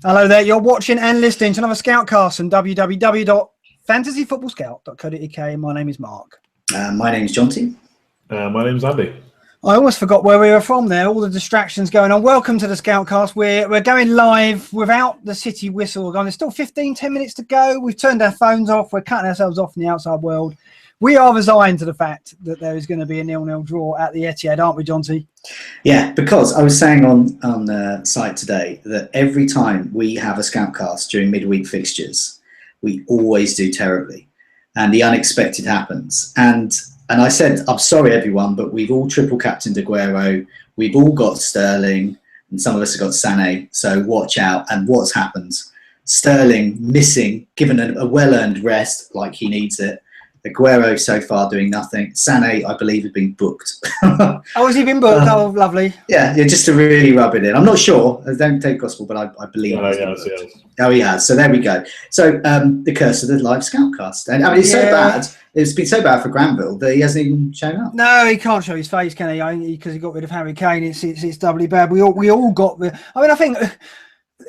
Hello there, you're watching and listening to another ScoutCast on www.fantasyfootballscout.co.uk. My name is Mark. My name is Jonty. My name is Andy. I almost forgot where we were from there, all the distractions going on. Welcome to the ScoutCast. We're going live without the city whistle going. There's still 10 minutes to go. We've turned our phones off. We're cutting ourselves off from the outside world. We are resigned to the fact that there is going to be a 0-0 draw at the Etihad, aren't we, Jonty? Yeah, because I was saying on the site today that every time we have a Scoutcast during midweek fixtures, we always do terribly, and the unexpected happens. And I said, I'm sorry, everyone, but we've all triple captained Aguero. We've all got Sterling, and some of us have got Sané. So watch out. And what's happened? Sterling missing, given a well-earned rest like he needs it. Aguero so far doing nothing. Sané, I believe, has been booked. Oh, has he been booked? Oh, lovely. Yeah, just to really rub it in. I'm not sure. Don't take gospel, but I believe. Oh, he has. So there we go. So the curse of the live Scoutcast. And I mean, it's so bad. It's been so bad for Granville that he hasn't even shown up. No, he can't show his face, can he? Because he got rid of Harry Kane. It's doubly bad. We all got. I think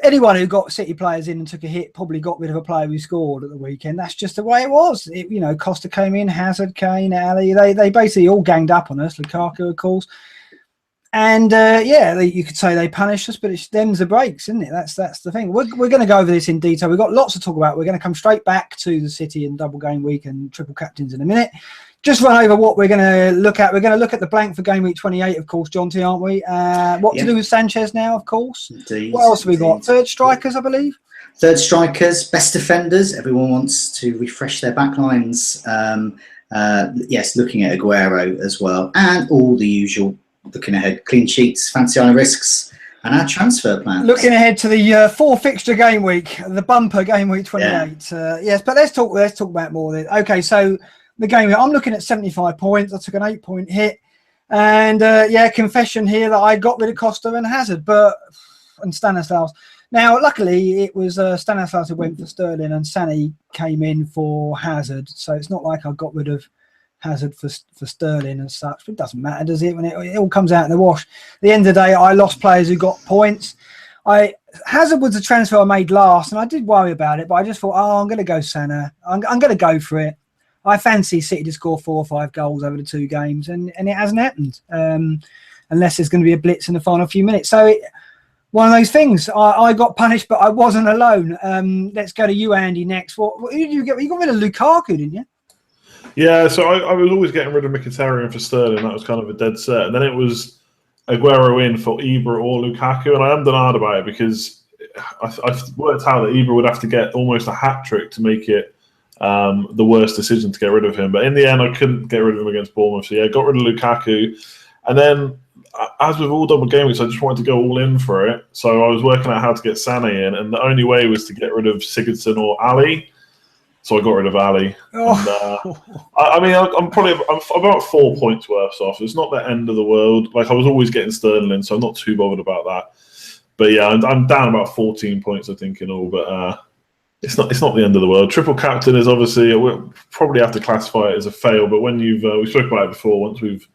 anyone who got City players in and took a hit probably got rid of a player who scored at the weekend. That's just the way it was. Costa came in, Hazard, Kane, Ali. They basically all ganged up on us. Lukaku, of course. And you could say they punished us, but it's them's the breaks, isn't it? That's the thing. We're going to go over this in detail. We've got lots to talk about. We're going to come straight back to the City and double game week and triple captains in a minute. Just run over what we're going to look at. We're going to look at the blank for game week 28, of course, Jonty, aren't we? What to do with Sanchez now, of course. Indeed, what else have we got? Third strikers, I believe. Third strikers, best defenders. Everyone wants to refresh their backlines. Yes, looking at Aguero as well. And all the usual, looking ahead, clean sheets, fancy eye risks, and our transfer plans. Looking ahead to the four fixture game week, the bumper game week 28. Yes, but let's talk about more of it. Okay, so the game, I'm looking at 75 points. I took an 8-point hit. And confession here that I got rid of Costa and Hazard and Stanislas. Now, luckily, it was Stanislas who went for Sterling and Sané came in for Hazard. So it's not like I got rid of Hazard for Sterling and such. But it doesn't matter, does it? When it all comes out in the wash. At the end of the day, I lost players who got points. Hazard was the transfer I made last, and I did worry about it, but I just thought, I'm going to go Sané. I'm going to go for it. I fancy City to score 4 or 5 goals over the 2 games, and it hasn't happened, unless there's going to be a blitz in the final few minutes. So one of those things. I got punished, but I wasn't alone. Let's go to you, Andy, next. What did you get? You got rid of Lukaku, didn't you? Yeah, so I was always getting rid of Mkhitaryan for Sterling. That was kind of a dead set. And then it was Aguero in for Ibra or Lukaku, and I am denied about it because I worked out that Ibra would have to get almost a hat-trick to make it the worst decision to get rid of him. But in the end, I couldn't get rid of him against Bournemouth. So, got rid of Lukaku. And then, as with all double game weeks, I just wanted to go all in for it. So I was working out how to get Sané in, and the only way was to get rid of Sigurdsson or Ali. So I got rid of Ali. Oh. And, I'm about 4 points worse off. It's not the end of the world. Like, I was always getting Sterling in, so I'm not too bothered about that. But yeah, I'm down about 14 points, I think, in all. But it's not the end of the world. Triple captain is obviously, we'll probably have to classify it as a fail. But when we spoke about it before, once we've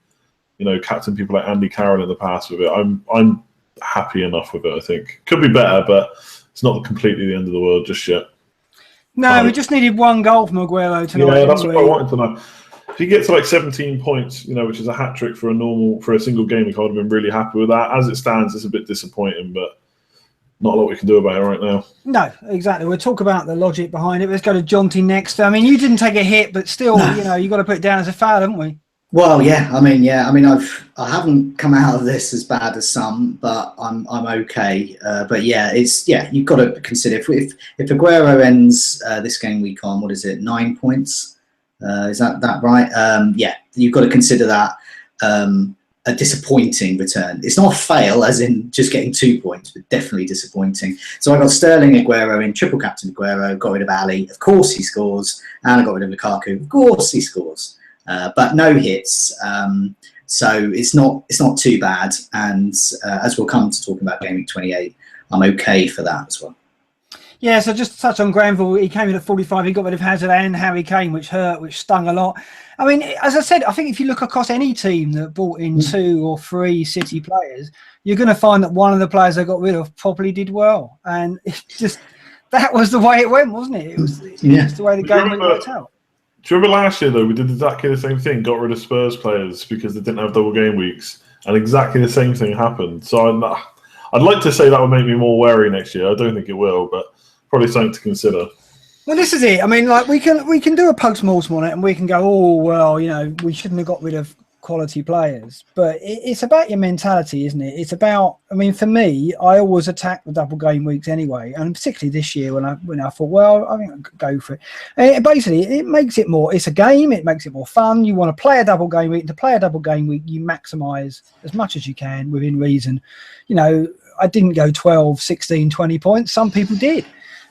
captained people like Andy Carroll in the past with it, I'm happy enough with it. I think could be better, but it's not completely the end of the world just yet. No, we just needed 1 goal from Aguero tonight. Yeah, that's what I wanted to know. If you get to like 17 points, which is a hat trick for a single game, I would have been really happy with that. As it stands, it's a bit disappointing, but not a lot we can do about it right now. No, exactly. We'll talk about the logic behind it. Let's go to Jonty next. I mean, you didn't take a hit, but still, you've got to put it down as a foul, haven't we? Well, I haven't come out of this as bad as some, but I'm okay. But you've got to consider if Aguero ends this game week on, what is it, 9 points? Is that right? You've got to consider that a disappointing return. It's not a fail, as in just getting 2 points, but definitely disappointing. So I got Sterling, Aguero in, triple captain Aguero, got rid of Ali, of course he scores, and I got rid of Lukaku, of course he scores. But no hits, so it's not too bad. And as we'll come to talking about game week 28, I'm okay for that as well. Yeah, so just to touch on Granville, he came in at 45. He got rid of Hazard and Harry Kane, which hurt, which stung a lot. I mean, as I said, I think if you look across any team that brought in 2 or 3 City players, you're going to find that one of the players they got rid of probably did well. And it's just, that was the way it went, wasn't it? It was just the way the game worked out. Do you remember last year, though, we did exactly the same thing, got rid of Spurs players because they didn't have double game weeks, and exactly the same thing happened. So I'd like to say that would make me more wary next year. I don't think it will, but probably something to consider. Well, this is it. I mean, like we can do a post-mortem on it and we can go, oh, well, you know, we shouldn't have got rid of quality players. But it's about your mentality, isn't it? It's about, I mean, for me, I always attack the double game weeks anyway. And particularly this year when I thought, well, I think I'll go for it. And basically, it makes it more, it's a game. It makes it more fun. You want to play a double game week. To play a double game week, you maximise as much as you can within reason. You know, I didn't go 12, 16, 20 points. Some people did.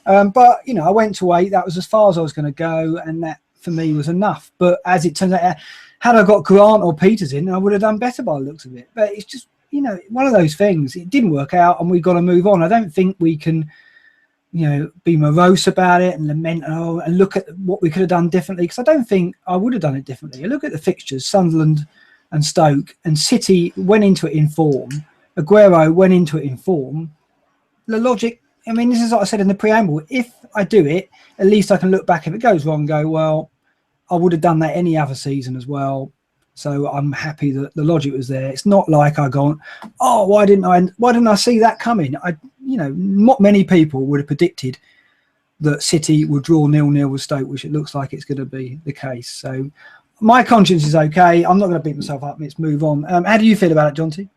But, you know, I went to 8. That was as far as I was going to go. And that, for me, was enough. But as it turns out, had I got Grant or Peters in, I would have done better by the looks of it. But it's just, you know, one of those things. It didn't work out and we've got to move on. I don't think we can, you know, be morose about it and lament and look at what we could have done differently. Because I don't think I would have done it differently. I look at the fixtures, Sunderland and Stoke, and City went into it in form. Aguero went into it in form. The logic, I mean, this is what I said in the preamble. If I do it, at least I can look back if it goes wrong and go, well, I would have done that any other season as well. So I'm happy that the logic was there. It's not like I gone, oh, why didn't I see that coming? You know, not many people would have predicted that City would draw 0-0 with Stoke, which it looks like it's going to be the case. So my conscience is okay. I'm not going to beat myself up. Let's move on. How do you feel about it, Jonty?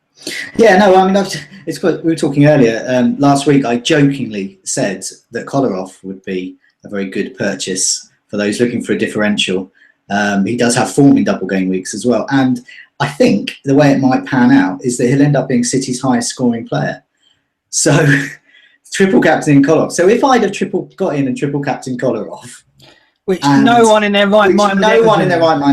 Yeah, no, I mean, it's good. We were talking earlier. Last week, I jokingly said that Kolarov would be a very good purchase for those looking for a differential. He does have form in double game weeks as well. And I think the way it might pan out is that he'll end up being City's highest scoring player. So triple captain Kolarov. So if I'd have got in and triple captain Kolarov, which no one in their right mind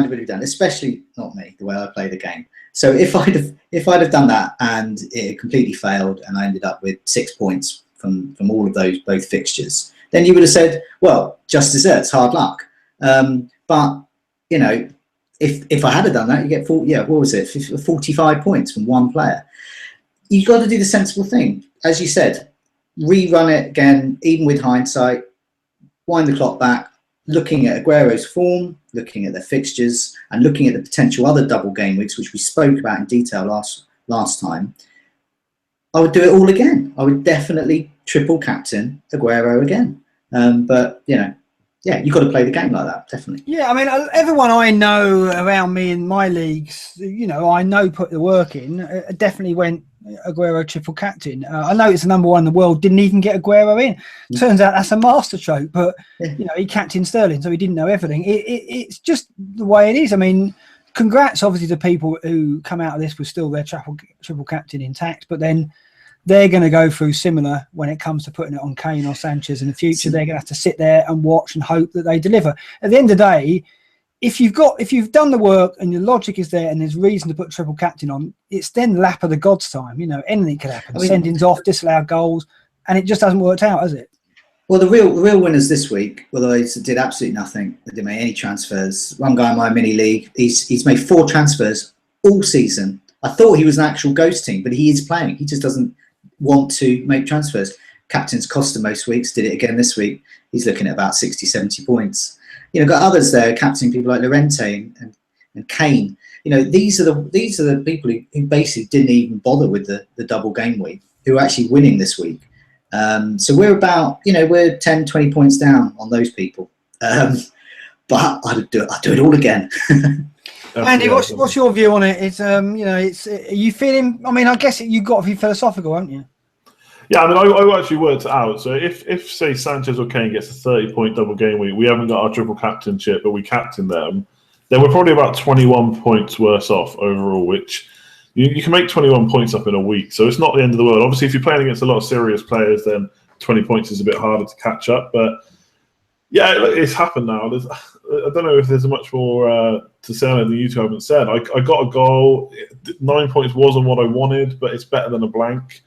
would have done, especially not me, the way I play the game. So if I'd have done that and it completely failed and I ended up with 6 points from all of those both fixtures, then you would have said, well, just desserts, hard luck. But you know, if I had done that, you get 45 points from one player. You've got to do the sensible thing, as you said, rerun it again, even with hindsight, wind the clock back, looking at Aguero's form, looking at their fixtures, and looking at the potential other double game weeks, which we spoke about in detail last time. I would do it all again. I would definitely triple captain Aguero again. But you know, yeah, you've got to play the game like that, definitely. Yeah, I mean, everyone I know around me in my leagues, you know, I know put the work in, definitely went Aguero triple captain. I know it's the number 1 in the world, didn't even get Aguero in. Turns out that's a master stroke, but, you know, he captained Sterling, so he didn't know everything. It's just the way it is. I mean, congrats, obviously, to people who come out of this with still their triple captain intact, but then they're going to go through similar when it comes to putting it on Kane or Sanchez in the future. They're going to have to sit there and watch and hope that they deliver. At the end of the day, if you've done the work and your logic is there and there's reason to put triple captain on, it's then lap of the gods time. You know, anything could happen. I mean, sendings off, disallowed goals, and it just hasn't worked out, has it? Well, the real winners this week, although he did absolutely nothing, they didn't make any transfers. One guy in my mini league, he's made 4 transfers all season. I thought he was an actual ghost team, but he is playing. He just doesn't want to make transfers. Captain's Costa most weeks, did it again this week. He's looking at about 60, 70 points. You know, got others there, captaining people like Llorente and Kane. You know, these are the people who basically didn't even bother with the double game week, who are actually winning this week. So we're about, you know, we're 10, 20 points down on those people. But I'd do it all again. Andy, what's your view on it? It's you know, are you feeling? I mean, I guess you got to be philosophical, haven't you? Yeah, I mean, I actually worked it out. So if say Sanchez or Kane gets a 30-point double game week, we haven't got our triple captainship, but we captain them, then we're probably about 21 points worse off overall. Which you can make 21 points up in a week, so it's not the end of the world. Obviously, if you're playing against a lot of serious players, then 20 points is a bit harder to catch up. But yeah, it's happened now. I don't know if there's much more to say on it than you two haven't said. I got a goal. 9 points wasn't what I wanted, but it's better than a blank.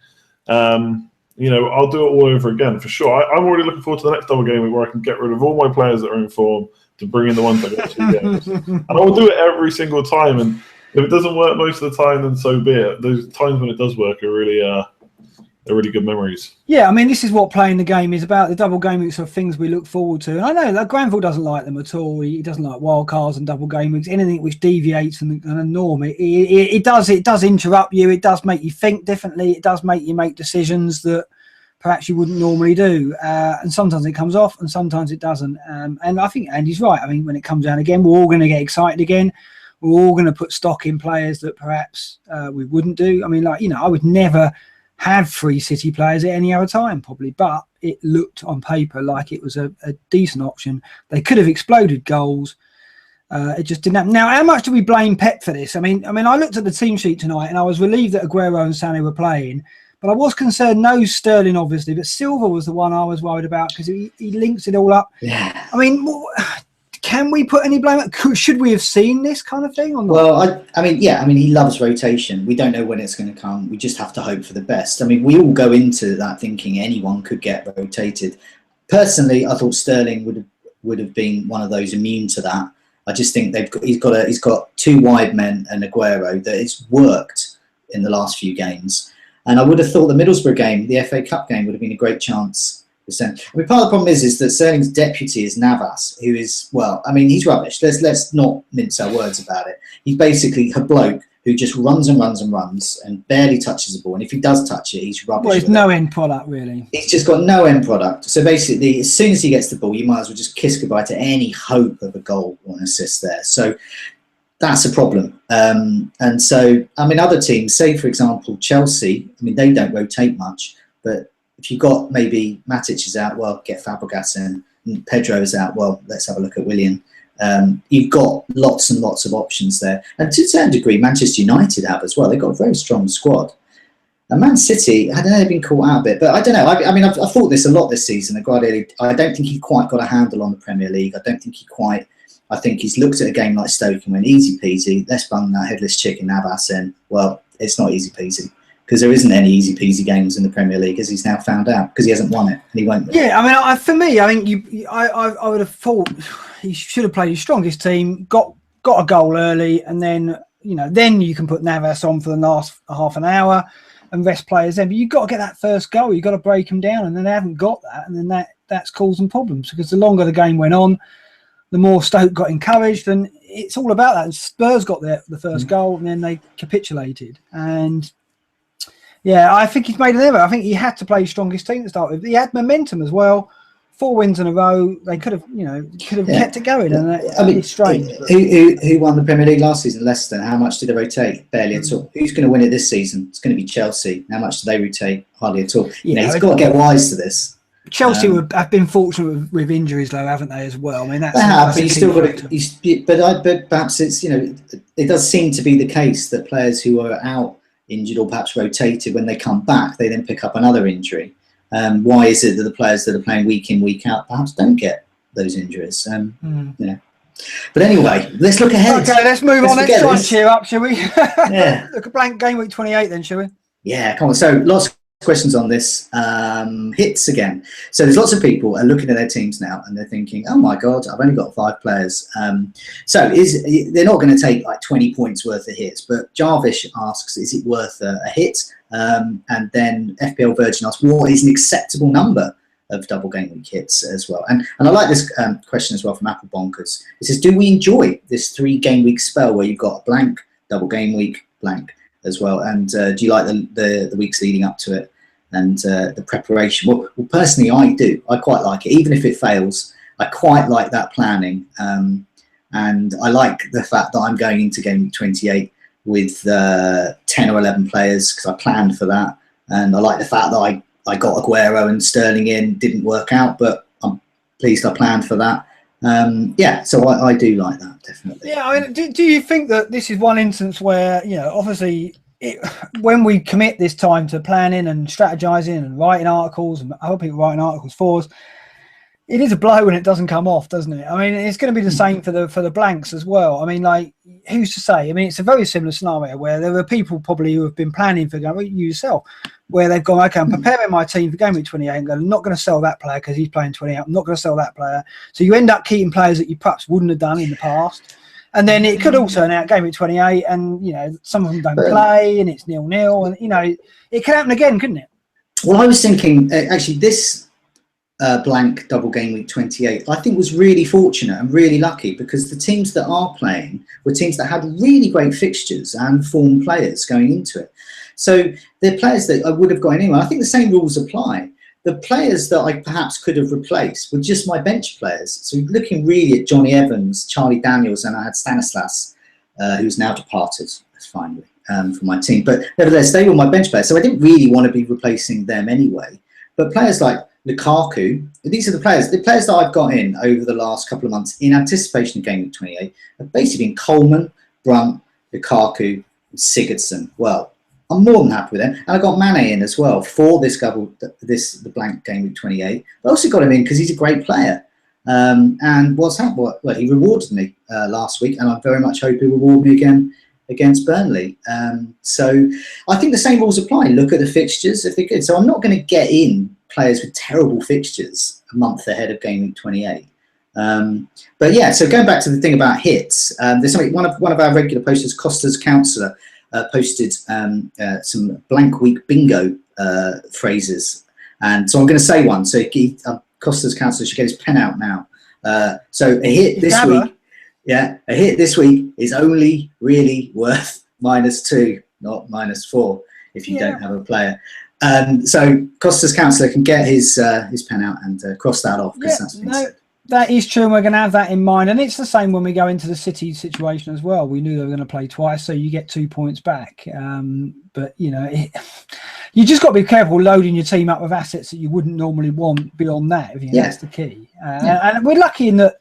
I'll do it all over again for sure. I'm already looking forward to the next double game week where I can get rid of all my players that are in form to bring in the ones that got 2 games. And I will do it every single time. And if it doesn't work most of the time, then so be it. Those times when it does work are really good memories. Yeah, I mean, this is what playing the game is about. The double game weeks are things we look forward to. And I know that Granville doesn't like them at all. He doesn't like wild cards and double game weeks. Anything which deviates from the norm. It does interrupt you. It does make you think differently. It does make you make decisions that perhaps you wouldn't normally do. And sometimes it comes off and sometimes it doesn't. And I think Andy's right. I mean, when it comes down again, we're all going to get excited again. We're all going to put stock in players that perhaps we wouldn't do. I mean, I would never have 3 City players at any other time, probably, but it looked on paper like it was a decent option. They could have exploded goals. It just didn't happen. Now, how much do we blame Pep for this? I mean, I looked at the team sheet tonight and I was relieved that Aguero and Sané were playing, but I was concerned, no Sterling, obviously, but Silva was the one I was worried about because he links it all up. Yeah. I mean, can we put any blame? Should we have seen this kind of thing or not? Well, I mean, he loves rotation. We don't know when it's going to come. We just have to hope for the best. I mean, we all go into that thinking anyone could get rotated. Personally, I thought Sterling would have been one of those immune to that. I just think he's got 2 wide men and Aguero that it's worked in the last few games. And I would have thought the Middlesbrough game, the FA Cup game, would have been a great chance. I mean, part of the problem is that Sterling's deputy is Navas, who is, he's rubbish. Let's not mince our words about it. He's basically a bloke who just runs and barely touches the ball. And if he does touch it, he's rubbish. Well, he's no end product, really. He's just got no end product. So basically, as soon as he gets the ball, you might as well just kiss goodbye to any hope of a goal or an assist there. So that's a problem. And so, other teams, say, for example, Chelsea, they don't rotate much, but if you've got maybe Matic is out, well, get Fabregas in. And Pedro is out, well, let's have a look at Willian. You've got lots and lots of options there. And to a certain degree, Manchester United have as well. They've got a very strong squad. And Man City, I don't know, they've been caught out a bit. But I don't know. I've thought this a lot this season. Guardiola, I don't think he quite got a handle on the Premier League. I think he's looked at a game like Stoke and went, easy peasy, let's bung that headless chicken Navas in. Well, it's not easy peasy. Because there isn't any easy peasy games in the Premier League, as he's now found out, because he hasn't won it and he won't. Yeah, I think I would have thought he should have played his strongest team, got a goal early, and then you can put Navas on for the last half an hour and rest players then. But you've got to get that first goal, you've got to break them down, and then they haven't got that, and then that's causing problems because the longer the game went on, the more Stoke got encouraged, and it's all about that. And Spurs got the first goal, and then they capitulated. And yeah, I think he's made an error. I think he had to play his strongest team to start with. He had momentum as well. 4 wins in a row. They could have kept it going. And it's strange. Who won the Premier League last season? Leicester. How much did they rotate? Barely at all. Who's going to win it this season? It's going to be Chelsea. How much do they rotate? Hardly at all. He's got to get wise to this. Chelsea have been fortunate with injuries, though, haven't they, as well? I mean, they have, but he's still got to. But perhaps it's it does seem to be the case that players who are out injured or perhaps rotated, when they come back, they then pick up another injury. Why is it that the players that are playing week in, week out perhaps don't get those injuries? But anyway, let's look ahead. Okay, let's move on. Let's try and cheer up, shall we? Yeah. Look at blank game week 28 then, shall we? Yeah, come on. So lots of questions on this. Hits again. So there's lots of people are looking at their teams now and they're thinking, oh my God, I've only got 5 players. So they're not going to take like 20 points worth of hits, but Jarvish asks, is it worth a hit? And then FPL Virgin asks, what is an acceptable number of double game week hits as well? And I like this question as well from Apple Bonkers. It says, do we enjoy this 3 game week spell where you've got a blank, double game week, blank as well? And do you like the weeks leading up to it and the preparation? Well, personally, I do. I quite like it. Even if it fails, I quite like that planning. And I like the fact that I'm going into game week 28 with 10 or 11 players because I planned for that. And I like the fact that I got Aguero and Sterling in, didn't work out, but I'm pleased I planned for that. So I do like that, definitely. Yeah, I mean, do you think that this is one instance where, obviously, when we commit this time to planning and strategizing and writing articles, and other people writing articles for us, It is a blow when it doesn't come off, doesn't it? I mean, it's going to be the same for the blanks as well. I mean, like, who's to say? I mean, it's a very similar scenario where there are people probably who have been planning for game, you yourself, where they've gone, okay, I'm preparing my team for game week 28. I'm not going to sell that player because he's playing 28. I'm not going to sell that player. So you end up keeping players that you perhaps wouldn't have done in the past. And then it could all turn out game week 28 and, you know, some of them don't play and it's 0-0. And, you know, it could happen again, couldn't it? Well, I was thinking, actually, this blank double game week 28, I think was really fortunate and really lucky because the teams that are playing were teams that had really great fixtures and formed players going into it. So they're players that I would have got anyway. I think the same rules apply. The players that I perhaps could have replaced were just my bench players. So looking really at Johnny Evans, Charlie Daniels, and I had Stanislas, who's now departed finally from my team. But nevertheless, they were my bench players. So I didn't really want to be replacing them anyway. But players like Lukaku, these are the players that I've got in over the last couple of months in anticipation of game week 28 have basically been Coleman, Brunt, Lukaku, and Sigurdsson. Well, I'm more than happy with them. And I got Mane in as well for the blank game week 28. I also got him in because he's a great player. And what's happened? Well, he rewarded me last week, and I very much hope he'll reward me again against Burnley. So I think the same rules apply. Look at the fixtures if they're good. So I'm not going to get in players with terrible fixtures a month ahead of game week 28. But yeah, so going back to the thing about hits, there's something, one of our regular posters, Costa's Counsellor, posted some blank week bingo phrases. And so I'm going to say one. So Costa's Counsellor should get his pen out now. So a hit this week. Yeah, a hit this week is only really worth -2, not -4 if you don't have a player. So Costa's Counsellor can get his pen out and cross that off. That is true, and we're going to have that in mind. And it's the same when we go into the City situation as well. We knew they were going to play twice, so you get 2 points back. But, you know, you just got to be careful loading your team up with assets that you wouldn't normally want beyond that. That's the key. And we're lucky in that,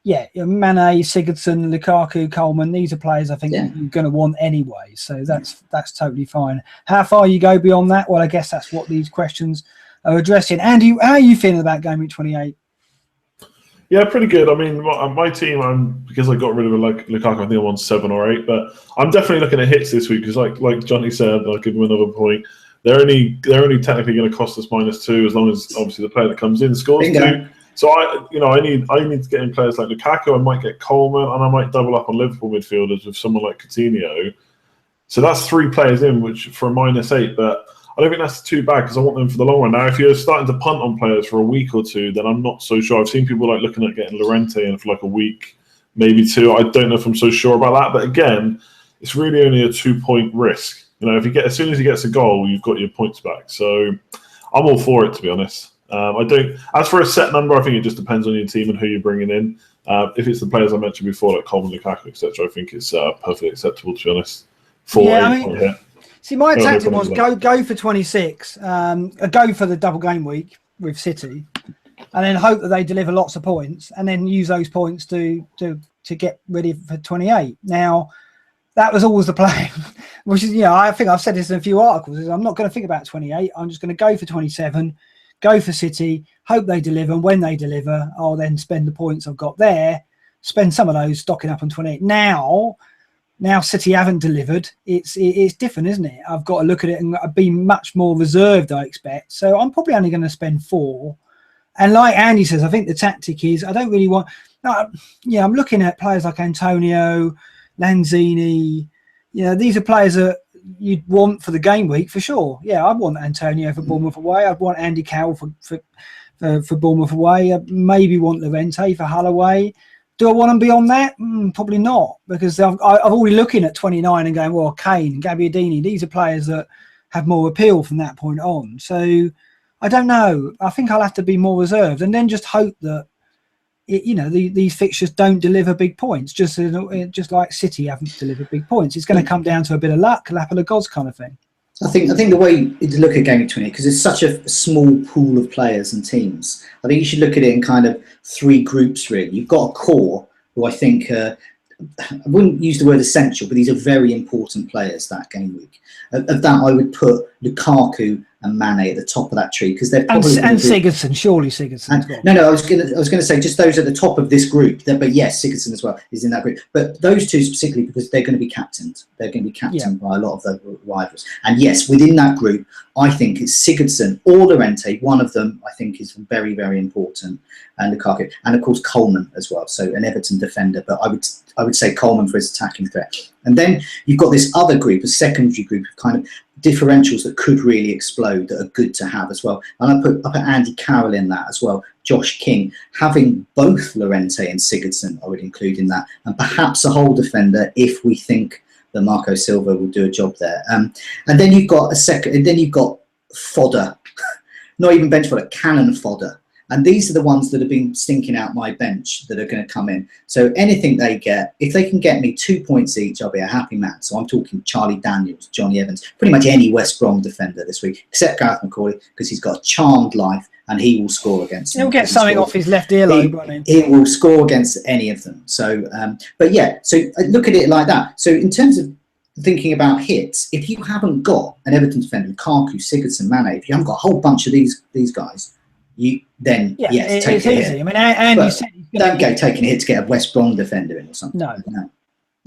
Mane, Sigurdsson, Lukaku, Coleman, these are players I think you're going to want anyway. So that's totally fine. How far you go beyond that? Well, I guess that's what these questions are addressing. Andy, how are you feeling about game week 28? Yeah, pretty good. I mean, my team, because I got rid of Lukaku, I think I'm on 7 or 8. But I'm definitely looking at hits this week because, like Johnny said, I'll give him another point. They're only technically going to cost us -2 as long as obviously the player that comes in scores 2. So I need to get in players like Lukaku. I might get Coleman, and I might double up on Liverpool midfielders with someone like Coutinho. So that's 3 players in, which for a -8. But I don't think that's too bad because I want them for the long run. Now, if you're starting to punt on players for a week or 2, then I'm not so sure. I've seen people looking at getting Llorente in for a week, maybe 2. I don't know if I'm so sure about that. But again, it's really only a 2-point risk. You know, as soon as he gets a goal, you've got your points back. So I'm all for it, to be honest. As for a set number, I think it just depends on your team and who you're bringing in. If it's the players I mentioned before, like Coleman, Lukaku, etc., I think it's perfectly acceptable, to be honest. 8-point hit. See, my tactic was go for 26, go for the double game week with City, and then hope that they deliver lots of points, and then use those points to get ready for 28. Now, that was always the plan, which is, I think I've said this in a few articles, is I'm not going to think about 28. I'm just going to go for 27, go for City, hope they deliver, and when they deliver, I'll then spend the points I've got there, spend some of those stocking up on 28. Now City haven't delivered. It's different, isn't it? I've got to look at it and be much more reserved, I expect. So I'm probably only going to spend 4. And like Andy says, I think the tactic is I don't really want. I'm looking at players like Antonio, Lanzini. These are players that you'd want for the game week for sure. Yeah, I'd want Antonio for Bournemouth away. I'd want Andy Carroll for Bournemouth away. I'd maybe want Llorente for Hull away. Do I want them beyond that? Probably not, because I'm already looking at 29 and going, well, Kane, Gabbiadini, these are players that have more appeal from that point on. So I don't know. I think I'll have to be more reserved and then just hope that these fixtures don't deliver big points, just like City haven't delivered big points. It's going to come down to a bit of luck, lap of the gods kind of thing. I think the way to look at game week 28, because it's such a small pool of players and teams, I think you should look at it in kind of 3 groups, really. You've got a core who I think, I wouldn't use the word essential, but these are very important players that game week. Of that, I would put Lukaku and Mane at the top of that tree, because they're probably and Sigurdsson, surely Sigurdsson's got. No, I was gonna say just those at the top of this group. But yes, Sigurdsson as well is in that group. But those two specifically because they're going to be captained. They're going to be captained by a lot of the rivals. And yes, within that group, I think it's Sigurdsson or Llorente. One of them I think is very, very important, and Lukaku, and of course Coleman as well. So an Everton defender, but I would say Coleman for his attacking threat. And then you've got this other group, a secondary group of kind of differentials that could really explode, that are good to have as well. And I put Andy Carroll in that as well, Josh King. Having both Llorente and Sigurdsson I would include in that, and perhaps a whole defender if we think that Marco Silva will do a job there. And then you've got fodder, not even bench fodder, cannon fodder. And these are the ones that have been stinking out my bench that are going to come in. So anything they get, if they can get me 2 points each, I'll be a happy man. So I'm talking Charlie Daniels, Johnny Evans, pretty much any West Brom defender this week, except Gareth McCauley, because he's got a charmed life and he will score against them. He'll get something off his left earlobe. He will score against any of them. So, but yeah, so look at it like that. So in terms of thinking about hits, if you haven't got an Everton defender, Lukaku, Sigurdsson, Mane, if you haven't got a whole bunch of these guys, yes, take it's a easy. hit. I mean, and you said don't go taking a hit to get a West Brom defender in or something.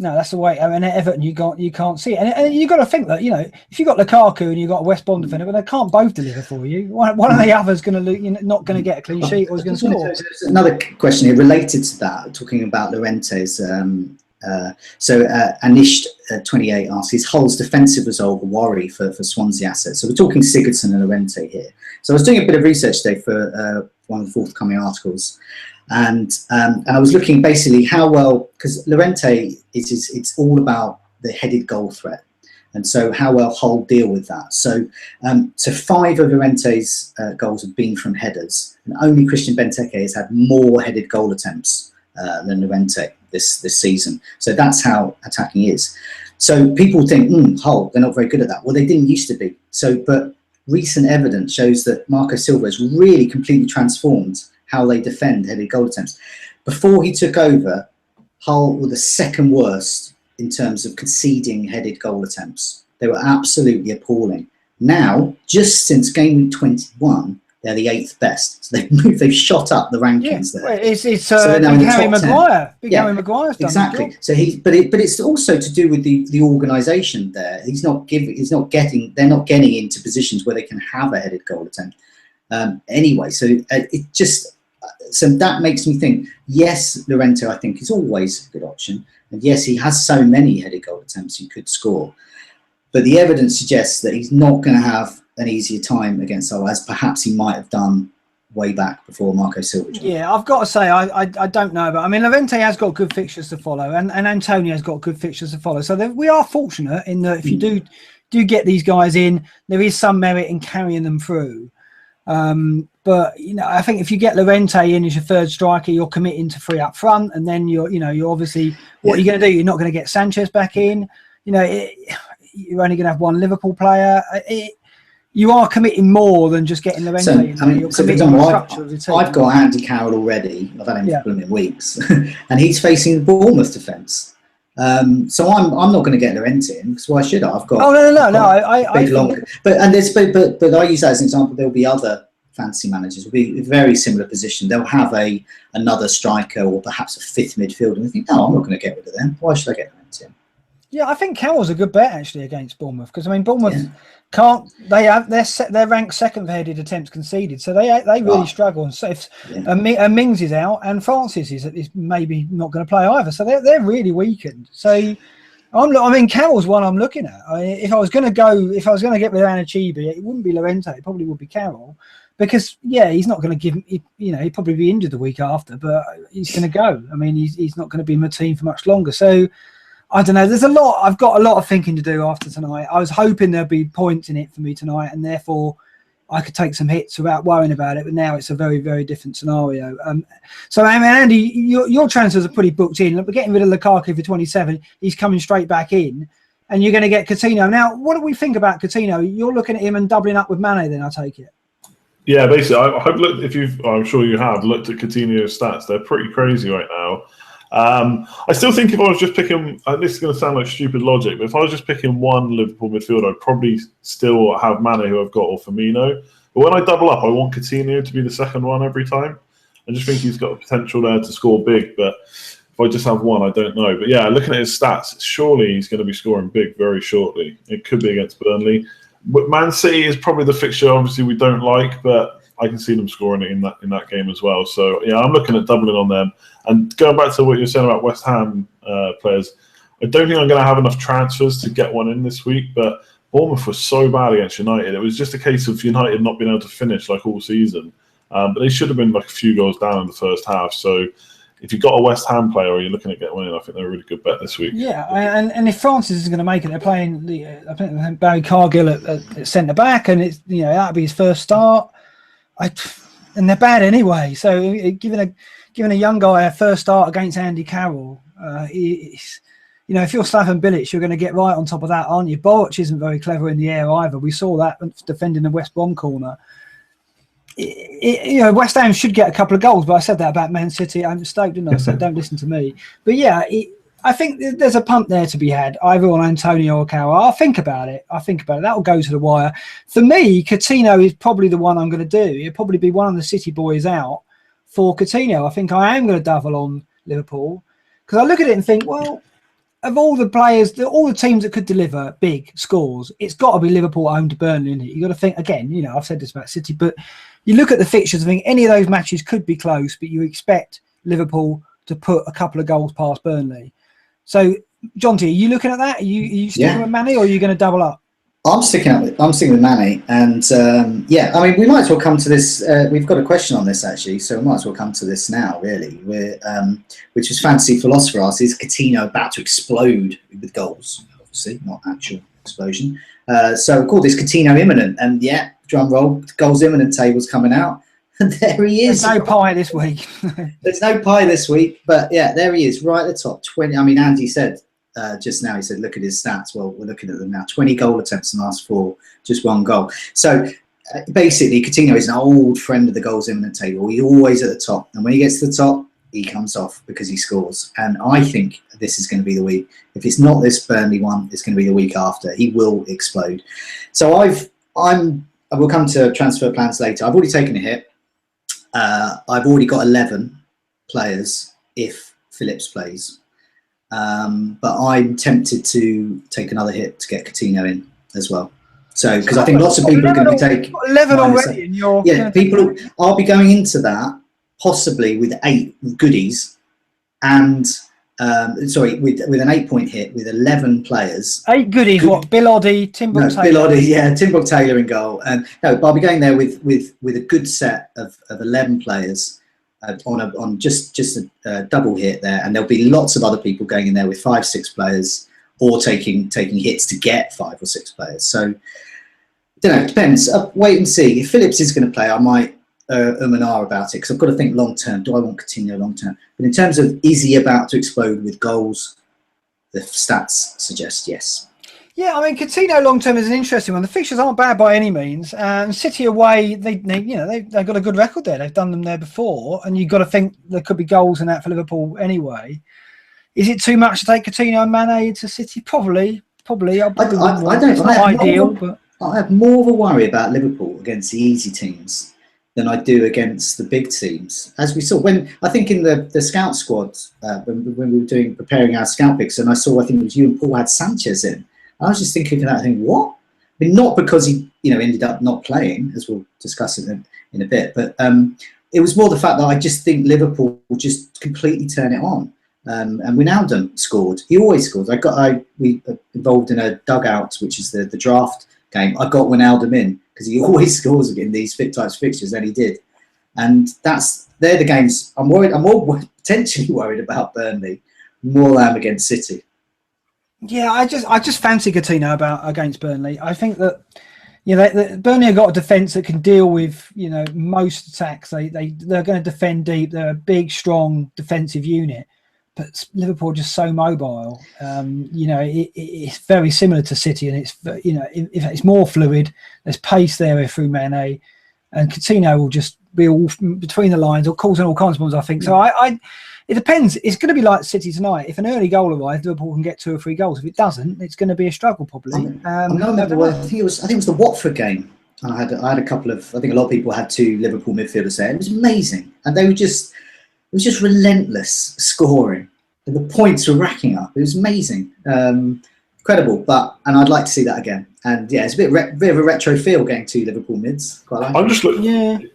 No, that's the way. I mean, at Everton, you can't see it, and you got to think that if you got Lukaku and you got a West Brom defender, but they can't both deliver for you. One of the others going to not going to get a clean sheet or is going to score. There's another question here related to that, talking about Llorente's. Anish 28 asks, is Hull's defensive resolve a worry for Swansea assets? So we're talking Sigurdsson and Llorente here. So I was doing a bit of research today for one of the forthcoming articles, and I was looking basically how well, because Llorente it's all about the headed goal threat, and so how well Hull deal with that. So 5 of Llorente's goals have been from headers, and only Christian Benteke has had more headed goal attempts than Llorente this season. So that's how attacking is. So people think, Hull, they're not very good at that. Well, they didn't used to be. So, but recent evidence shows that Marco Silva has really completely transformed how they defend headed goal attempts. Before he took over, Hull were the second worst in terms of conceding headed goal attempts. They were absolutely appalling. Now, just since game week 21, they're the 8th best. So they've shot up the rankings there. Well, it's Harry Maguire. Harry Maguire's done exactly. So but it's also to do with the organisation there. They're not getting into positions where they can have a headed goal attempt. Anyway, so that makes me think. Yes, Llorente, I think, is always a good option, and yes, he has so many headed goal attempts he could score. But the evidence suggests that he's not going to have an easier time against Hull, as perhaps he might have done way back before Marco Silva joined. Yeah, I've got to say, I don't know, but I mean, Llorente has got good fixtures to follow, and Antonio's got good fixtures to follow. So we are fortunate in that if you do get these guys in, there is some merit in carrying them through. But I think if you get Llorente in as your third striker, you're committing to 3 up front, and then you're obviously what you're going to do. You're not going to get Sanchez back in. You're only going to have one Liverpool player. You are committing more than just getting Llorente. For example, I've got Andy Carroll already. I've had him for weeks, and he's facing the Bournemouth defence. So I'm not going to get Llorente in, because why should I? I've got. Oh no! But I use that as an example. There'll be other fantasy managers will be in a very similar position. They'll have another striker or perhaps a 5th midfielder, and they think, no, I'm not going to get rid of them. Why should I get Llorente in? Yeah, I think Carroll's a good bet actually against Bournemouth, because I mean Bournemouth can't. They're ranked 2nd for headed attempts conceded, so they really struggle. And so if Mings is out and Francis is maybe not going to play either, so they're really weakened. So Carroll's one I'm looking at. If I was going to get with Anachibi, it wouldn't be Llorente. It probably would be Carroll, because he's not going to give. He'd probably be injured the week after, but he's going to go. I mean, he's not going to be in my team for much longer. So. I don't know. I've got a lot of thinking to do after tonight. I was hoping there'd be points in it for me tonight, and therefore I could take some hits without worrying about it. But now it's a very, very different scenario. So, I mean, Andy, your transfers are pretty booked in. Look, we're getting rid of Lukaku for 27. He's coming straight back in, and you're going to get Coutinho. Now, what do we think about Coutinho? You're looking at him and doubling up with Mane, then I take it. Yeah, basically, I've looked. I'm sure you have looked at Coutinho's stats. They're pretty crazy right now. I still think if I was just picking, this is going to sound like stupid logic, but if I was just picking one Liverpool midfielder, I'd probably still have Mane, who I've got, or Firmino. But when I double up, I want Coutinho to be the second one every time. I just think he's got the potential there to score big, but if I just have one, I don't know. But yeah, looking at his stats, surely he's going to be scoring big very shortly. It could be against Burnley. But Man City is probably the fixture, obviously, we don't like, but I can see them scoring it in that game as well. So yeah, I'm looking at doubling on them. And going back to what you're saying about West Ham players, I don't think I'm going to have enough transfers to get one in this week, but Bournemouth was so bad against United. It was just a case of United not being able to finish like all season. But they should have been like a few goals down in the first half. So if you've got a West Ham player or you're looking at getting one in, I think they're a really good bet this week. Yeah, and if Francis is going to make it, they're playing I think Barry Cargill at centre back, and it's that'll be his first start. And they're bad anyway. So giving a young guy a first start against Andy Carroll, if you're Slaven Bilic, you're going to get right on top of that, aren't you? Boric isn't very clever in the air either. We saw that defending the West Brom corner. West Ham should get a couple of goals, but I said that about Man City. I'm Stoke, didn't I? So don't listen to me. But yeah, I think there's a punt there to be had, either on Antonio or Carroll. I'll think about it. That'll go to the wire. For me, Coutinho is probably the one I'm going to do. It'll probably be one of the City boys out for Coutinho. I think I am going to double on Liverpool, because I look at it and think, well, of all the players, all the teams that could deliver big scores, it's got to be Liverpool home to Burnley, isn't it? You've got to think, again, I've said this about City, but you look at the fixtures and think any of those matches could be close, but you expect Liverpool to put a couple of goals past Burnley. So, Jonty, are you looking at that? Are you sticking with Mane, or are you going to double up? I'm sticking with Mane, and we might as well come to this. We've got a question on this actually, so we might as well come to this now. Really, which is Fantasy Philosopher asks: is Coutinho about to explode with goals? Obviously, not actual explosion. So we call this Coutinho imminent, and yeah, drum roll, goals imminent table's coming out. And there he is. There's no pie this week. There's no pie this week, but yeah, there he is, right at the top. 20. I mean, Andy said just now, he said, look at his stats. Well, we're looking at them now. 20 goal attempts in the last 4, just 1 goal. So basically, Coutinho is an old friend of the goals imminent table. He's always at the top. And when he gets to the top, he comes off because he scores. And I think this is going to be the week. If it's not this Burnley one, it's going to be the week after. He will explode. So we'll come to transfer plans later. I've already taken a hit. I've already got 11 players if Phillips plays. But I'm tempted to take another hit to get Coutinho in as well. So, because I think lots of people are going to be taking 11 already in your. Yeah, I'll be going into that possibly with 8 goodies, and with an 8-point hit with 11 players. 8 goodies. What? Bill Oddie, Tim Brooke Taylor. Bill Oddie, yeah, Tim Brooke Taylor in goal, and but I'll be going there with a good set of 11 players. On just a double hit there, and there'll be lots of other people going in there with 5-6 players, or taking hits to get 5 or 6 players. So, don't know, it depends. Wait and see. If Phillips is going to play, I might and ah about it, because I've got to think long term. Do I want Coutinho long term? But in terms of is he about to explode with goals, the stats suggest yes. Yeah, I mean, Coutinho long term is an interesting one. The fixtures aren't bad by any means. City away, they've got a good record there. They've done them there before, and you've got to think there could be goals in that for Liverpool anyway. Is it too much to take Coutinho and Mane to City? Probably. I don't. It's not ideal, but I have more of a worry about Liverpool against the easy teams than I do against the big teams. As we saw when I think in the scout squad when we were preparing our scout picks, and I think it was you and Paul had Sanchez in. I was just thinking of that thing. What? I mean, not because he, ended up not playing, as we'll discuss it in a bit, but it was more the fact that I just think Liverpool will just completely turn it on. And Wijnaldum scored. He always scores. We involved in a dugout, which is the draft game. I got Wijnaldum in because he always scores in these types of fixtures, and he did. And they're the games I'm worried. I'm more potentially worried about Burnley more than against City. Yeah, I just fancy Coutinho against Burnley. I think that Burnley have got a defence that can deal with most attacks. They're going to defend deep. They're a big, strong defensive unit, but Liverpool are just so mobile. It's very similar to City, and it's more fluid. There's pace there through Mane, and Coutinho will just be all between the lines or causing all kinds of problems, I think. So it depends. It's going to be like City tonight. If an early goal arrives, Liverpool can get 2 or 3 goals. If it doesn't, it's going to be a struggle probably. I think it was the Watford game. And I had a couple of, I think a lot of people had 2 Liverpool midfielders there. It was amazing. And it was just relentless scoring. And the points were racking up. It was amazing. Incredible. And I'd like to see that again. And yeah, it's a bit of a retro feel getting 2 Liverpool mids. Quite like I'm just looking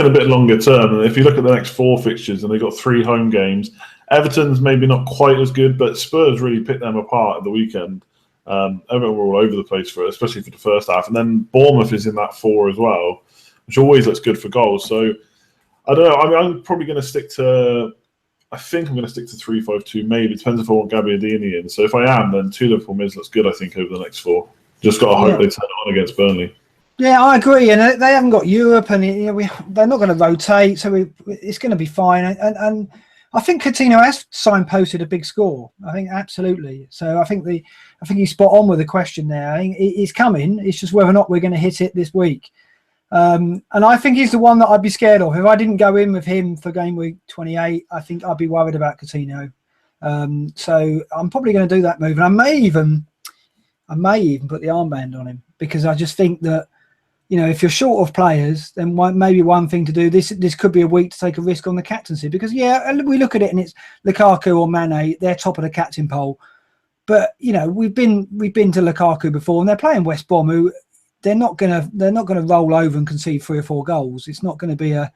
a bit longer term. And if you look at the next 4 fixtures, and they've got 3 home games, Everton's maybe not quite as good, but Spurs really picked them apart at the weekend. Everton were all over the place for it, especially for the first half. And then Bournemouth is in that 4 as well, which always looks good for goals. So I don't know. I mean, I'm probably going to stick to. I think I'm going to stick to 3-5-2. Maybe depends if I want Gabbiadini in. So if I am, then 2 Liverpool mids looks good. I think over the next 4. Just got to hope they turn it on against Burnley. Yeah, I agree. And they haven't got Europe, and they're not going to rotate, so it's going to be fine. And I think Coutinho has signposted a big score. I think absolutely. So I think he's spot on with the question there. I think it's coming. It's just whether or not we're going to hit it this week. And I think he's the one that I'd be scared of. If I didn't go in with him for game week 28, I think I'd be worried about Coutinho. So I'm probably going to do that move, and I may even put the armband on him, because I just think that, if you're short of players, then maybe one thing to do. This could be a week to take a risk on the captaincy, because we look at it and it's Lukaku or Mane. They're top of the captain poll, but we've been to Lukaku before, and they're playing West Brom, who they're not gonna roll over and concede 3 or 4 goals. It's not going to be a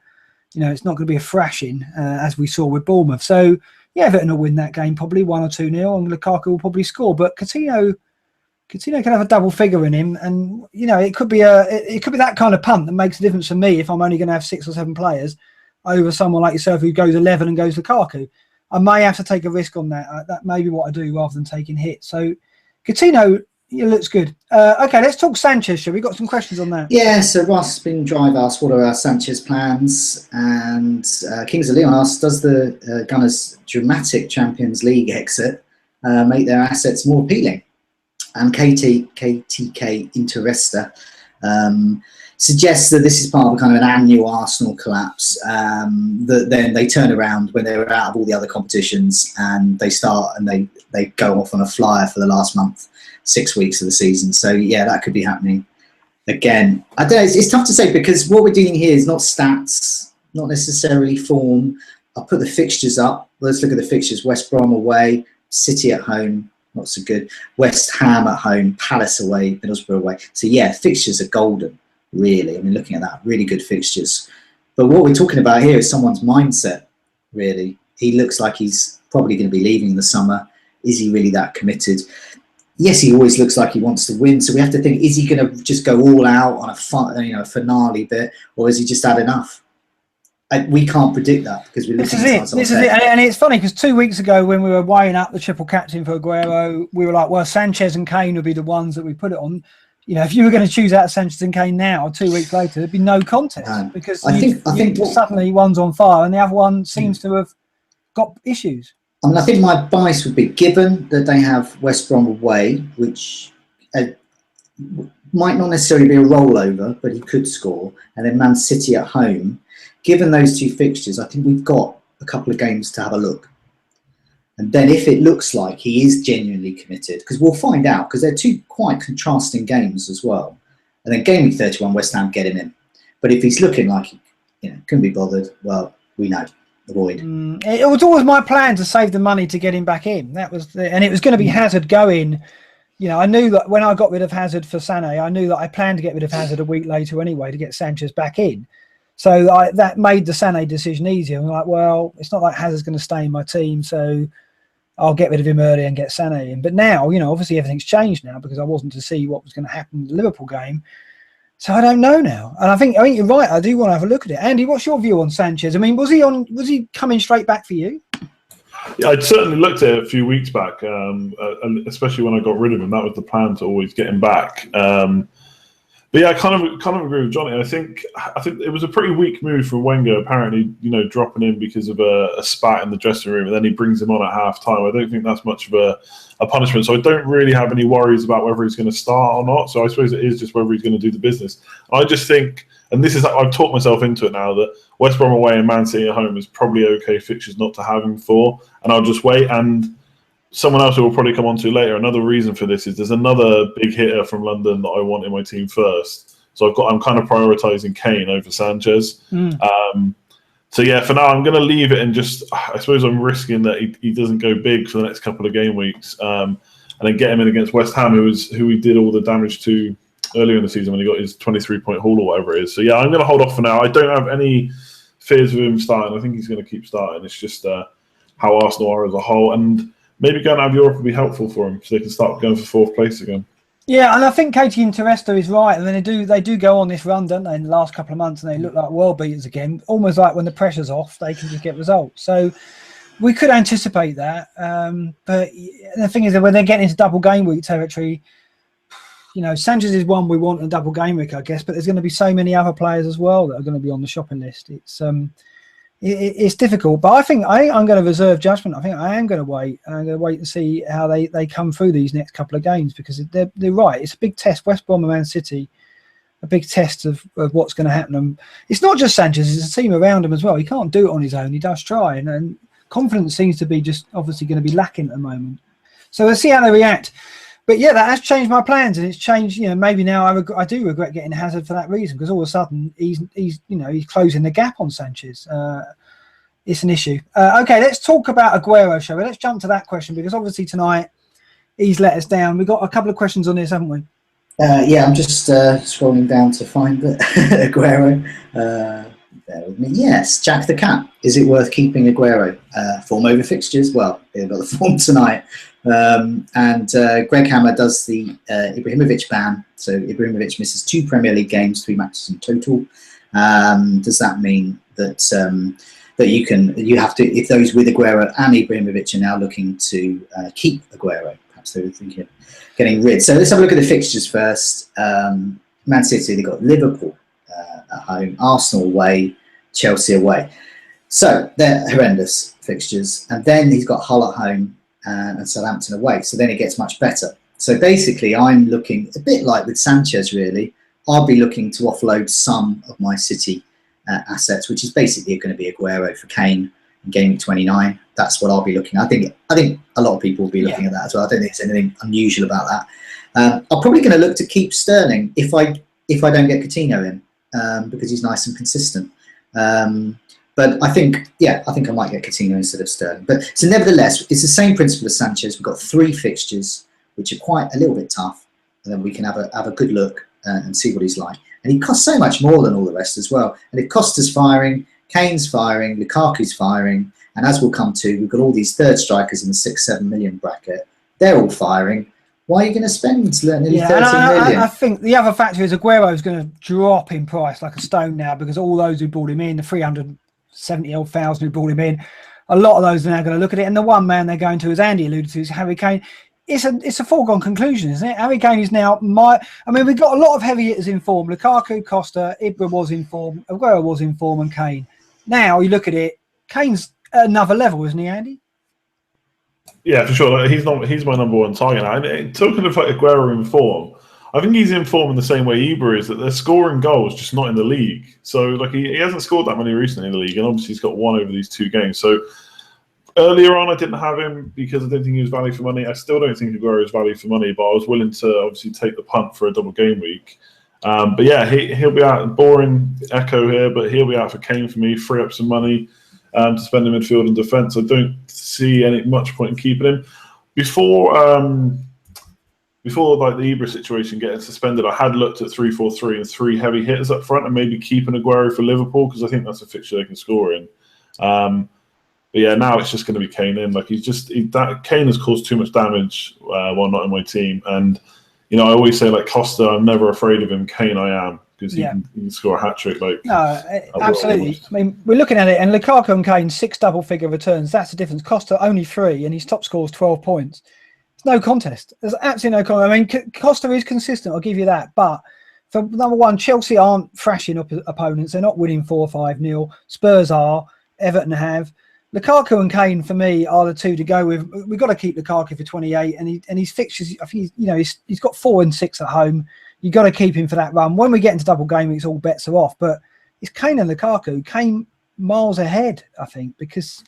thrashing as we saw with Bournemouth. So yeah, Everton will win that game probably 1 or 2-0, and Lukaku will probably score. But Coutinho can have a double figure in him, and it could be that kind of punt that makes a difference for me if I'm only going to have 6 or 7 players over someone like yourself who goes 11 and goes Lukaku. I may have to take a risk on that. That may be what I do rather than taking hits. So Coutinho, it looks good. Okay, let's talk Sanchez. Shall we? Got some questions on that? Yeah, so Ross Bin Drive asked, what are our Sanchez plans? And Kings of Leon asked, does the Gunners' dramatic Champions League exit make their assets more appealing? And KTK Interesta suggests that this is part of a kind of an annual Arsenal collapse, that then they turn around when they're out of all the other competitions, and they start and they go off on a flyer for the last month, 6 weeks of the season. So yeah, that could be happening again. I don't know, it's tough to say, because what we're doing here is not stats, not necessarily form. I'll put the fixtures up. Let's look at the fixtures. West Brom away, City at home, not so good. West Ham at home, Palace away, Middlesbrough away. So yeah, fixtures are golden, really. I mean, looking at that, really good fixtures. But what we're talking about here is someone's mindset, really. He looks like he's probably going to be leaving in the summer. Is he really that committed? Yes, he always looks like he wants to win. So we have to think, is he going to just go all out on a finale bit, or has he just had enough? We can't predict that, because we're looking at this is it. And it's funny, because 2 weeks ago when we were weighing up the triple captain for Aguero, we were like, well, Sanchez and Kane would be the ones that we put it on. If you were going to choose out Sanchez and Kane now, 2 weeks later, there'd be no contest, because I think suddenly one's on fire and the other one seems to have got issues. I mean, I think my bias would be, given that they have West Brom away, which might not necessarily be a rollover, but he could score, and then Man City at home. Given those 2 fixtures, I think we've got a couple of games to have a look. And then if it looks like he is genuinely committed, because we'll find out, because they're 2 quite contrasting games as well. And then game week 31, West Ham get him in. But if he's looking like he couldn't be bothered, well, we know. Avoid. It was always my plan to save the money to get him back in. And it was going to be Hazard going. I knew that when I got rid of Hazard for Sané, I knew that I planned to get rid of Hazard a week later anyway to get Sanchez back in. So that made the Sané decision easier. I'm like, well, it's not like Hazard's going to stay in my team, so I'll get rid of him early and get Sané in. But now, obviously everything's changed now, because I wasn't to see what was going to happen in the Liverpool game. So I don't know now. And I think you're right. I do want to have a look at it. Andy, what's your view on Sanchez? I mean, was he coming straight back for you? Yeah, I'd certainly looked at it a few weeks back, and especially when I got rid of him. That was the plan, to always get him back. But yeah, I kind of agree with Johnny. I think it was a pretty weak move from Wenger, apparently, dropping him because of a spat in the dressing room, and then he brings him on at half time. I don't think that's much of a punishment. So I don't really have any worries about whether he's going to start or not. So I suppose it is just whether he's going to do the business. I just think, and this is, I've talked myself into it now, that West Brom away and Man City at home is probably okay fixtures not to have him for, and I'll just wait. And someone else who will probably come on to later, another reason for this is there's another big hitter from London that I want in my team first. So I'm kind of prioritising Kane over Sanchez. So yeah, for now I'm going to leave it, and just, I suppose I'm risking that he doesn't go big for the next couple of game weeks, and then get him in against West Ham, who he did all the damage to earlier in the season when he got his 23-point haul or whatever it is. So yeah, I'm going to hold off for now. I don't have any fears of him starting. I think he's going to keep starting. It's just how Arsenal are as a whole, and maybe going out of Europe would be helpful for him, so they can start going for fourth place again. Yeah, and I think Katie Interesta is right. And then they do go on this run, don't they, in the last couple of months, and they look like world beaters again. Almost like when the pressure's off, they can just get results. So we could anticipate that. But the thing is that when they get into double game week territory, Sanchez is one we want in double game week, I guess. But there's going to be so many other players as well that are going to be on the shopping list. It's difficult, but I think I'm going to reserve judgment. I think I am going to wait. I'm going to wait and see how they come through these next couple of games, because they're right. It's a big test. West Brom and Man City, a big test of what's going to happen. And it's not just Sanchez; it's a team around him as well. He can't do it on his own. He does try, and confidence seems to be just obviously going to be lacking at the moment. So we'll see how they react. But yeah, that has changed my plans, and it's changed. Maybe now I do regret getting Hazard for that reason, because all of a sudden he's closing the gap on Sanchez. It's an issue. Okay, let's talk about Aguero, shall we? Let's jump to that question, because obviously tonight he's let us down. We've got a couple of questions on this, haven't we? Yeah, I'm just scrolling down to find the Aguero. Bear with me. Yes, Jack the Cat. Is it worth keeping Aguero? Form over fixtures? Well, they've got the form tonight. And Greg Hammer does the Ibrahimovic ban. So Ibrahimovic misses 2 Premier League games, 3 matches in total. Does that mean that that you have to, if those with Aguero and Ibrahimovic are now looking to keep Aguero? Perhaps they were thinking of getting rid. So let's have a look at the fixtures first. Man City, they've got Liverpool at home, Arsenal away, Chelsea away. So they're horrendous fixtures. And then he's got Hull at home and Southampton away. So then it gets much better. So basically, I'm looking a bit like with Sanchez, really. I'll be looking to offload some of my City assets, which is basically going to be Aguero for Kane in game week 29. That's what I'll be looking at. I think a lot of people will be looking at that as well. I don't think there's anything unusual about that. I'm probably going to look to keep Sterling if I don't get Coutinho in, because he's nice and consistent. But I think I might get Coutinho instead of Sterling. But so nevertheless, it's the same principle as Sanchez. We've got 3 fixtures, which are quite a little bit tough, and then we can have a good look and see what he's like. And he costs so much more than all the rest as well. And if Costa's firing, Kane's firing, Lukaku's firing, and as we'll come to, we've got all these third strikers in the 6-7 million bracket. They're all firing. Why are you going to spend nearly 13 million? I think the other factor is Aguero is going to drop in price like a stone now, because all those who bought him in, the 370,000 who bought him in, a lot of those are now going to look at it. And the one man they're going to, as Andy alluded to, is Harry Kane. It's a foregone conclusion, isn't it? Harry Kane is now we've got a lot of heavy hitters in form. Lukaku, Costa, Ibra was in form, Aguero was in form, and Kane. Now you look at it, Kane's at another level, isn't he, Andy? Yeah, for sure. He's my number one target now. And talking of like Aguero in form, I think he's in form in the same way Ibra is, that they're scoring goals, just not in the league. So like he hasn't scored that many recently in the league, and obviously he's got 1 over these 2 games. So earlier on, I didn't have him because I didn't think he was value for money. I still don't think Aguero is value for money, but I was willing to obviously take the punt for a double game week. But yeah, he'll be out. Boring echo here, but he'll be out for Kane for me. Free up some money to spend in midfield and defence. I don't see much point in keeping him. Before like the Ibra situation getting suspended, I had looked at 3-4-3 and 3 heavy hitters up front, and maybe keeping Aguero for Liverpool, because I think that's a fixture they can score in. But yeah, now it's just going to be Kane in. Like Kane has caused too much damage while not in my team, and I always say like Costa, I'm never afraid of him. Kane, I am, because he can score a hat trick. No, absolutely. I mean, we're looking at it, and Lukaku and Kane 6 double-figure returns. That's the difference. Costa only 3, and his top score is 12 points. It's no contest. There's absolutely no contest. I mean, Costa is consistent. I'll give you that, but for number one, Chelsea aren't thrashing up opponents. They're not winning 4-5-0. Spurs are. Everton have. Lukaku and Kane for me are the two to go with. We've got to keep Lukaku for 28, and his fixtures. I think he's got 4 and 6 at home. You've got to keep him for that run. When we get into double game weeks, all bets are off. But it's Kane and Lukaku. Kane miles ahead, I think, because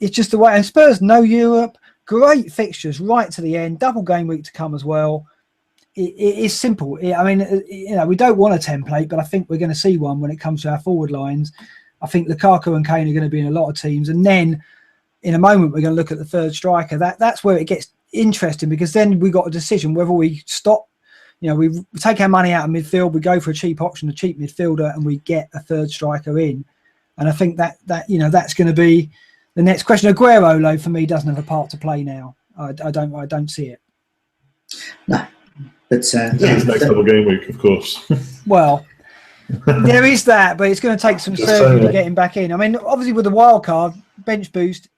it's just the way. And Spurs know Europe. Great fixtures right to the end. Double game week to come as well. It is simple. I mean, we don't want a template, but I think we're going to see one when it comes to our forward lines. I think Lukaku and Kane are going to be in a lot of teams. And then in a moment, we're going to look at the third striker. That's where it gets interesting, because then we got a decision whether we stop, we take our money out of midfield, we go for a cheap option, a cheap midfielder, and we get a third striker in. And I think that's going to be the next question. Aguero, though, for me, doesn't have a part to play now. I don't see it. No. But his next double game week, of course. Well, there is that, but it's going to take some surgery to get him back in. I mean, obviously with the wild card bench boost,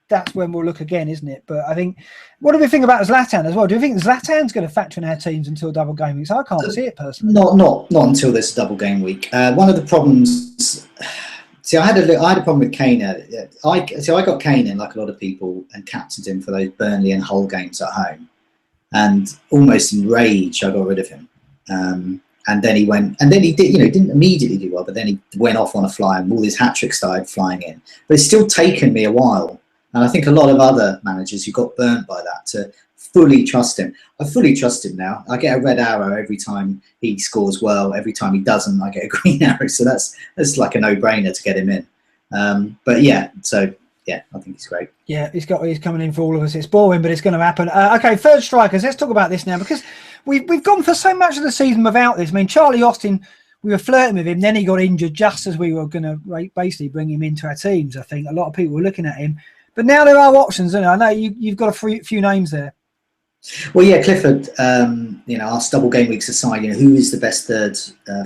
that's when we'll look again, isn't it? But I think, what do we think about Zlatan as well? Do you think Zlatan's going to factor in our teams until double game weeks? I can't see it personally. Not until this double game week. One of the problems. See, I had a problem with Kane. I got Kane in, like a lot of people, and captained him for those Burnley and Hull games at home. And almost in rage, I got rid of him. And then he went, and then he didn't immediately do well, but then he went off on a fly, and all his hat-tricks started flying in. But it's still taken me a while. And I think a lot of other managers who got burnt by that to fully trust him. I fully trust him now. I get a red arrow every time he scores well. Every time he doesn't, I get a green arrow. So that's like a no-brainer to get him in. But yeah, so yeah, I think he's great. Yeah, he's coming in for all of us. It's boring, but it's going to happen. Okay, third strikers. Let's talk about this now, because we've gone for so much of the season without this. I mean, Charlie Austin, we were flirting with him, then he got injured just as we were going to basically bring him into our teams. I think a lot of people were looking at him, but now there are options. I know you've got a few names there. Well, yeah, Clifford. Our double game weeks aside, who is the best third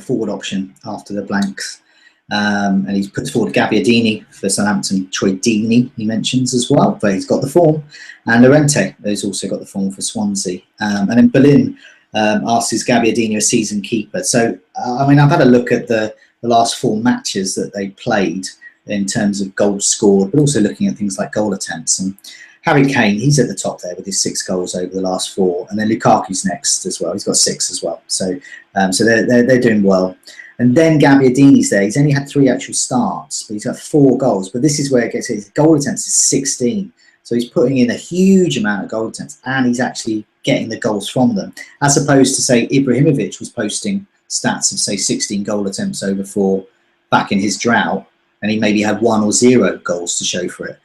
forward option after the blanks? And he's put forward Gabbiadini for Southampton. Troy Deeney he mentions as well, but he's got the form. And Llorente, who's also got the form for Swansea. And then Berlin asks, is Gabbiadini a season keeper? So, I've had a look at the last 4 matches that they played in terms of goals scored, but also looking at things like goal attempts. And Harry Kane, he's at the top there with his 6 goals over the last 4. And then Lukaku's next as well. He's got 6 as well. So they're doing well. And then Gabbiadini's there. He's only had 3 actual starts, but he's got 4 goals. But this is where it gets his goal attempts is 16. So he's putting in a huge amount of goal attempts, and he's actually getting the goals from them. As opposed to, say, Ibrahimovic was posting stats of, say, 16 goal attempts over 4 back in his drought, and he maybe had 1 or 0 goals to show for it.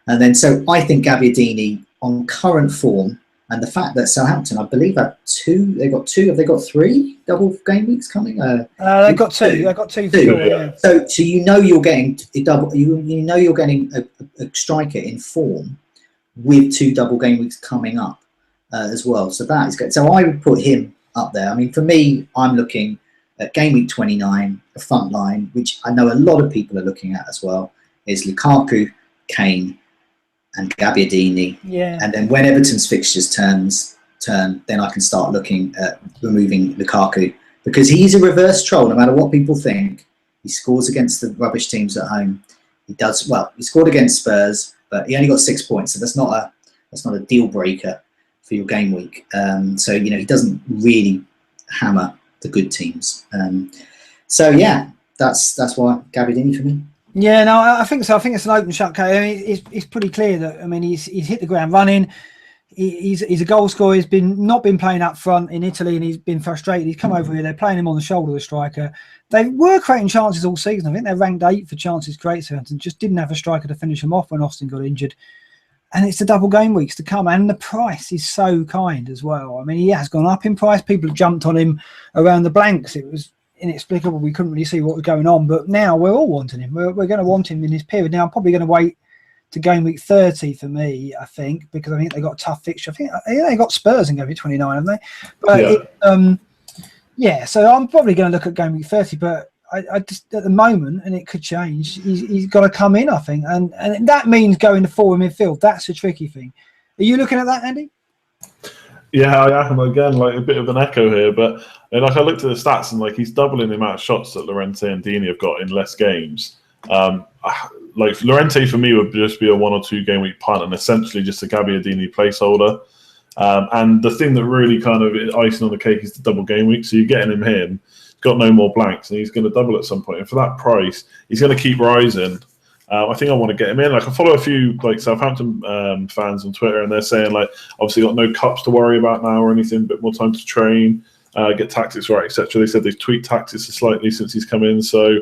And then, so I think Gabbiadini, on current form, and the fact that Southampton, I believe, have 2. They got 2. Have they got 3 double game weeks coming? They've got 2. They've got 2. Yeah. So you're getting a double. You're getting a striker in form with 2 double game weeks coming up as well. So that is good. So I would put him up there. I mean, for me, I'm looking at game week 29, the front line, which I know a lot of people are looking at as well, is Lukaku, Kane, and Gabbiadini. Yeah. And then when Everton's fixtures turn, then I can start looking at removing Lukaku, because he's a reverse troll. No matter what people think, he scores against the rubbish teams at home. He does well. He scored against Spurs, but he only got 6 points, so that's not a deal breaker for your game week. So he doesn't really hammer the good teams. So yeah, that's why Gabbiadini for me. Yeah, no, I think so. I think it's an open shut case. I mean, it's pretty clear that he's hit the ground running. He's a goal scorer. He's not been playing up front in Italy, and he's been frustrated. He's come over here. They're playing him on the shoulder, the striker. They were creating chances all season. I think they're ranked 8 for chances created, and just didn't have a striker to finish them off when Austin got injured. And it's the double game weeks to come, and the price is so kind as well. I mean, he has gone up in price. People have jumped on him around the blanks. It was inexplicable. We couldn't really see what was going on, but now we're all wanting him. We're going to want him in this period. Now I'm probably going to wait to game week 30 for me, I think, because I think they got a tough fixture. I think they got Spurs in game week 29, haven't they? But yeah. So I'm probably going to look at game week 30, but I just at the moment, and it could change, he's got to come in, I think, and that means going to forward midfield. That's a tricky thing. Are you looking at that, Andy? Yeah, I am again, like a bit of an echo here, but like I looked at the stats and like he's doubling the amount of shots that Llorente and Dini have got in less games. Like Llorente for me would just be a 1 or 2 game week punt and essentially just a Gabbiadini placeholder. And the thing that really kind of icing on the cake is the double game week. So you're getting him in, he's got no more blanks, and he's going to double at some point. And for that price, he's going to keep rising. I think I want to get him in. Like I follow a few like Southampton fans on Twitter, and they're saying like obviously got no cups to worry about now or anything, a bit more time to train, get tactics right, etc. They said they've tweaked tactics slightly since he's come in, so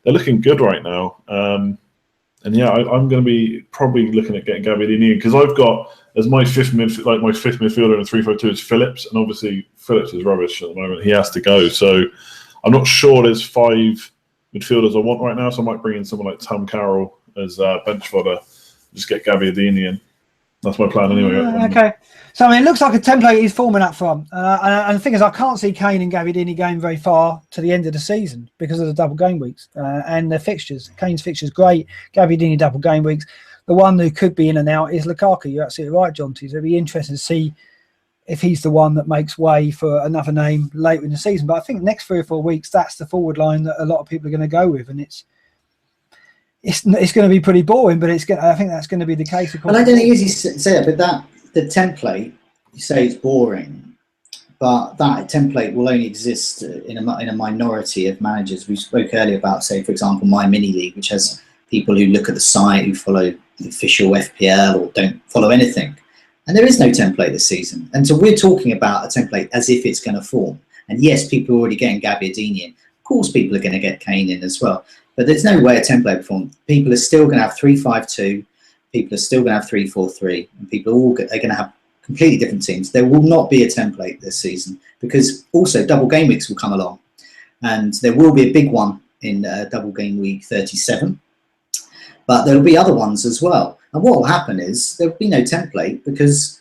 they're looking good right now. And yeah, I'm going to be probably looking at getting Gabbiadini in because I've got as my fifth midfielder in a 3-5-2 is Phillips, and obviously Phillips is rubbish at the moment. He has to go, so I'm not sure there's 5 midfielders I want right now, so I might bring in someone like Tom Carroll as bench fodder. Just get Gabbiadini in. That's my plan anyway. Okay. So, I mean, it looks like a template is forming up from. And the thing is, I can't see Kane and Gabbiadini going very far to the end of the season because of the double game weeks and the fixtures. Kane's fixtures great. Gabbiadini double game weeks. The one who could be in and out is Lukaku. You're absolutely right, John. So it'll be interesting to see if he's the one that makes way for another name later in the season. But I think the next 3 or 4 weeks, that's the forward line that a lot of people are going to go with. And it's going to be pretty boring, but I think that's going to be the case. And I don't think you say it, but the template, you say it's boring, but that template will only exist in a minority of managers. We spoke earlier about, say, for example, My Mini League, which has people who look at the site, who follow the official FPL or don't follow anything. And there is no template this season. And so we're talking about a template as if it's going to form. And yes, people are already getting Gabbiadini in. Of course, people are going to get Kane in as well. But there's no way a template will form. People are still going to have 3-5-2. People are still going to have 3-4-3. And people are going to have completely different teams. There will not be a template this season because also double game weeks will come along. And there will be a big one in double game week 37. But there will be other ones as well. And what will happen is there will be no template because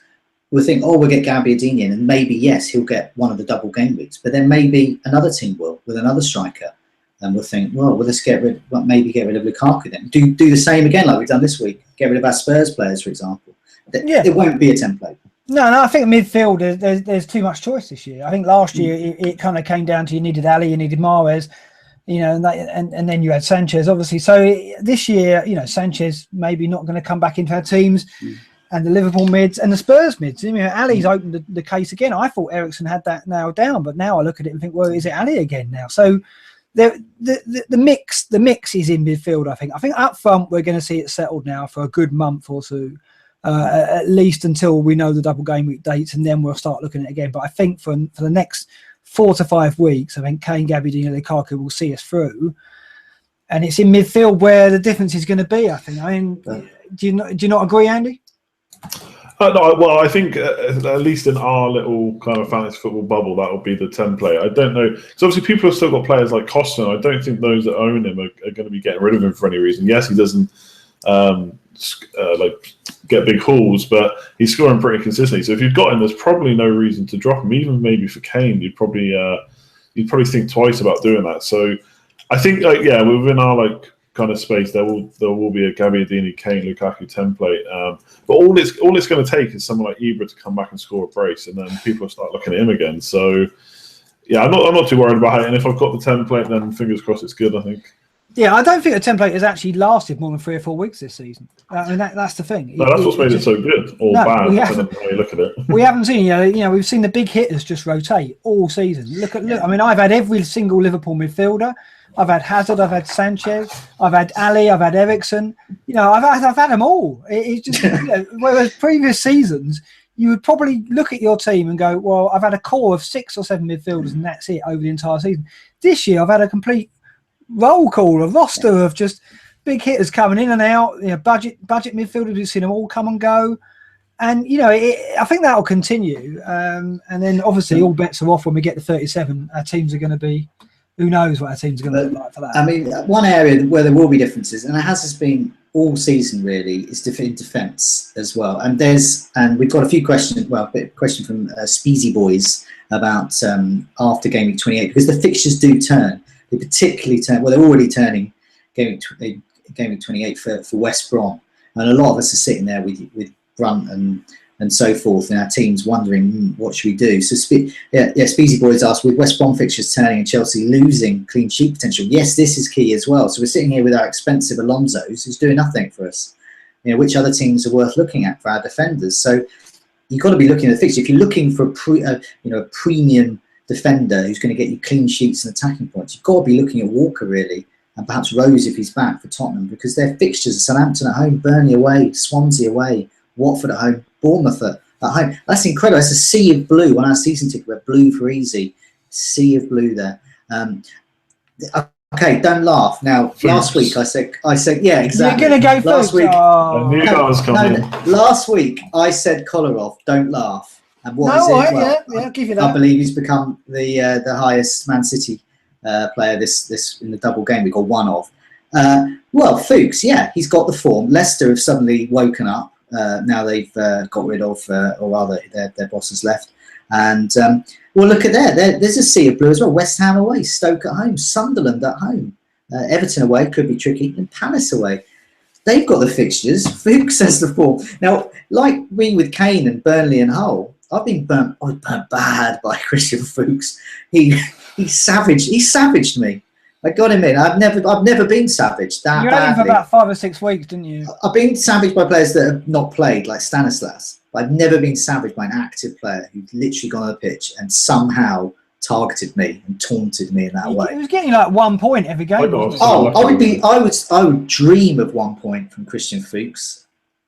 we'll think, we'll get Gabbiadini in, and maybe, yes, he'll get one of the double game weeks. But then maybe another team will with another striker. And we'll think, let's maybe get rid of Lukaku then. Do the same again like we've done this week. Get rid of our Spurs players, for example. There won't be a template. No, I think midfield, there's too much choice this year. I think last year it kind of came down to you needed Ali, you needed Mahrez, and then you had Sanchez, obviously. So this year, Sanchez maybe not going to come back into our teams, and the Liverpool mids and the Spurs mids. Ali's opened the case again. I thought Eriksen had that nailed down, but now I look at it and think, is it Ali again now? So the mix is in midfield. I think up front we're going to see it settled now for a good month or two, at least until we know the double game week dates, and then we'll start looking at it again. But I think for the next 4 to 5 weeks, I think Kane, Gabbiadini, and Lukaku will see us through, and it's in midfield where the difference is going to be. I think. Do you not agree, Andy? No, well, I think at least in our little kind of fantasy football bubble, that will be the template. I don't know. So obviously people have still got players like Costa. I don't think those that own him are going to be getting rid of him for any reason. Yes, he doesn't get big hauls, but he's scoring pretty consistently. So if you've got him, there's probably no reason to drop him. Even maybe for Kane, you'd probably think twice about doing that. So I think within our kind of space, there will be a Gabbiadini, Kane, Lukaku template. But all it's going to take is someone like Ibra to come back and score a brace, and then people will start looking at him again. So yeah, I'm not too worried about it. And if I've got the template, then fingers crossed it's good, I think. Yeah, I don't think the template has actually lasted more than 3 or 4 weeks this season. I mean, that's the thing. No, that's what's made it so good or bad, depending on how you look at it. We haven't seen, we've seen the big hitters just rotate all season. Look. I mean, I've had every single Liverpool midfielder. I've had Hazard, I've had Sanchez, I've had Ali, I've had Eriksen. I've had them all. It's just whereas previous seasons, you would probably look at your team and go, well, I've had a core of 6 or 7 midfielders, and that's it over the entire season. This year, I've had a complete roll call, a roster of just big hitters coming in and out. Budget midfielders. We've seen them all come and go, and I think that will continue. And then obviously all bets are off when we get to 37. Our teams are going to be. Who knows what our team's going to look like for that? I mean, one area where there will be differences, and it has been all season really, is in defence as well. And we've got a few questions. Well, a bit of question from Speezy Boys about after game week 28, because the fixtures do turn. They particularly turn. Well, they're already turning game week 28 for West Brom, and a lot of us are sitting there with Brunt and and so forth, and our team's wondering what should we do. So Speezy Boys asked, with West Brom fixtures turning and Chelsea losing clean sheet potential, yes, this is key as well. So we're sitting here with our expensive Alonsos who's doing nothing for us. Which other teams are worth looking at for our defenders? So you've got to be looking at the fixture. If you're looking for a premium defender who's going to get you clean sheets and attacking points, you've got to be looking at Walker really, and perhaps Rose if he's back for Tottenham, because their fixtures are Southampton at home, Burnley away, Swansea away, Watford at home, Bournemouth at home. That's incredible. It's a sea of blue on our season ticket. We're blue for easy. Sea of blue there. Okay, don't laugh. Now, last week I said, yeah, exactly. You're going to go last week. Last week I said Kolarov, don't laugh. And what is it? Well, I'll give you that. I believe he's become the highest Man City player this in the double game week, or one of. Well, Fuchs, yeah, he's got the form. Leicester have suddenly woken up. Now they've got rid of, or rather, their boss has left. And well, look at there's a sea of blue as well. West Ham away, Stoke at home, Sunderland at home, Everton away, could be tricky, and Palace away. They've got the fixtures. Fuchs has the form. Now, like me with Kane and Burnley and Hull, I've been burnt bad by Christian Fuchs. He savaged me. I got him in. I've never been savaged that badly. You had him for about 5 or 6 weeks, didn't you? I've been savaged by players that have not played, like Stanislas. But I've never been savaged by an active player who's literally gone on the pitch and somehow targeted me and taunted me in that way. He was getting like 1 point every game. I would dream of 1 point from Christian Fuchs.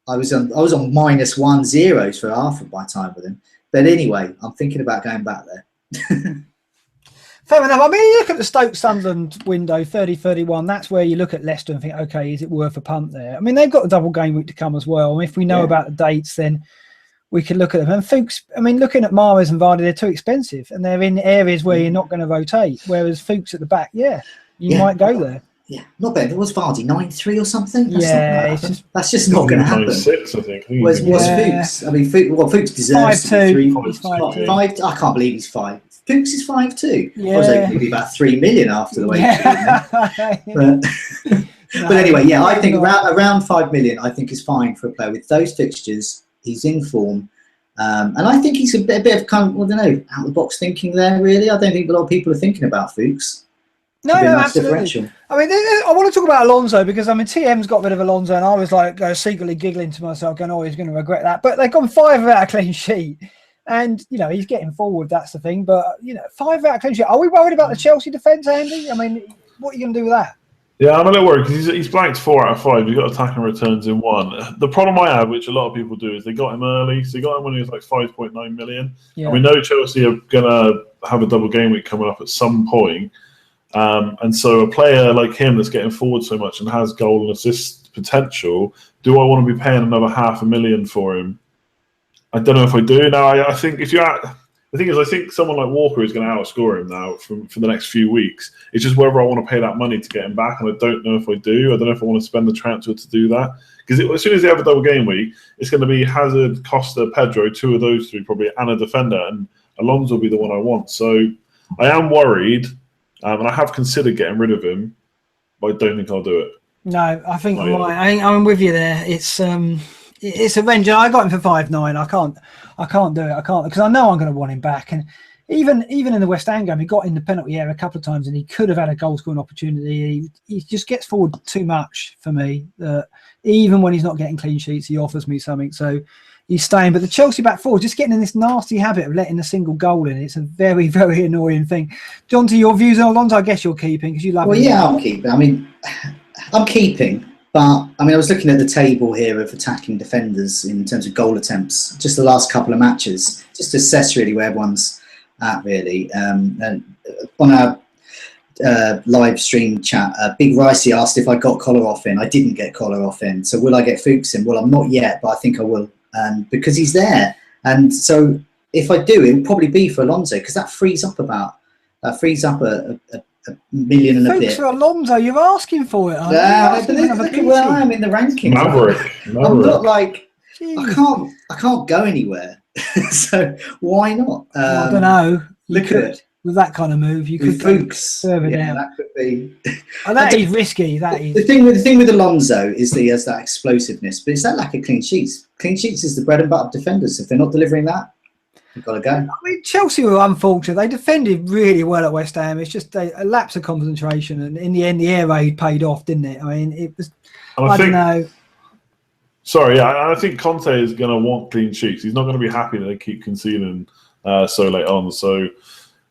I was on -1 for half of my time with him. But anyway, I'm thinking about going back there. Fair enough. I mean, you look at the Stoke-Sunderland window, 30-31. That's where you look at Leicester and think, okay, is it worth a punt there? I mean, they've got the double game week to come as well. And if we know about the dates, then we could look at them. And Fuchs, I mean, looking at Mahrez and Vardy, they're too expensive. And they're in areas where you're not going to rotate. Whereas Fuchs at the back, you might go there. Yeah, not bad. It was Vardy 9-3 or something. That's just not not going to happen. 9-6, I think. Where's Fuchs? I mean, Fuchs deserves 5'2". 5. I can't believe he's 5. Fuchs is 5'2". Yeah. I was hoping he'd be about 3 million after the way he's treated. But anyway, I think around 5 million, I think is fine for a player with those fixtures. He's in form. And I think he's a bit of kind of, I don't know, out of the box thinking there, really. I don't think a lot of people are thinking about Fuchs. No, absolutely. I mean, I want to talk about Alonso because, I mean, TM's got rid of Alonso and I was like secretly giggling to myself going, oh, he's going to regret that. But they've gone 5 without a clean sheet. And, he's getting forward, that's the thing. But, 5 without a clean sheet. Are we worried about the Chelsea defence, Andy? I mean, what are you going to do with that? Yeah, I'm a little worried because he's blanked 4 out of 5. You've got attacking returns in 1. The problem I have, which a lot of people do, is they got him early. So they got him when he was like 5.9 million. Yeah. And we know Chelsea are going to have a double game week coming up at some point. And so a player like him that's getting forward so much and has goal and assist potential, do I want to be paying another $500,000 for him? I don't know if I do. Now, I think the thing is, I think someone like Walker is going to outscore him now for the next few weeks. It's just whether I want to pay that money to get him back, and I don't know if I do. I don't know if I want to spend the transfer to do that. Because as soon as they have a double game week, it's going to be Hazard, Costa, Pedro, 2 of those 3 probably, and a defender, and Alonso will be the one I want. So I am worried. And I have considered getting rid of him, but I don't think I'll do it. No, I think I'm with you there. It's a range. I got him for 5.9. I can't do it. I can't because I know I'm going to want him back. And even in the West Ham game, he got in the penalty area a couple of times, and he could have had a goal scoring opportunity. He just gets forward too much for me. Even when he's not getting clean sheets, he offers me something. So he's staying. But the Chelsea back four, just getting in this nasty habit of letting a single goal in. It's a very, very annoying thing. John, to your views on Alonso, I guess you're keeping because you love him. Well, yeah, I'll keep. I mean, I'm keeping. But, I mean, I was looking at the table here of attacking defenders in terms of goal attempts, just the last couple of matches, just to assess really where everyone's at, really. And on our live stream chat, Big Ricey asked if I got Kolarov in. I didn't get Kolarov in. So will I get Fuchs in? Well, I'm not yet, but I think I will. Because he's there. And so if I do, it will probably be for Alonso, because that frees up a million and a bit. For Alonso, you're asking for it. Look at where I am in the rankings. Maverick. I'm not like, I can't go anywhere. So why not? I don't know. Look at it. with that kind of move, you could go further down. That could be. And that is risky. That is the thing with Alonso is that he has that explosiveness, but it's that lack of clean sheets. Clean sheets is the bread and butter of defenders. If they're not delivering that, you've got to go. I mean, Chelsea were unfortunate. They defended really well at West Ham. It's just a lapse of concentration, and in the end, the air raid paid off, didn't it? I mean, it was. I don't know. Sorry, I think Conte is going to want clean sheets. He's not going to be happy that they keep conceding so late on. So.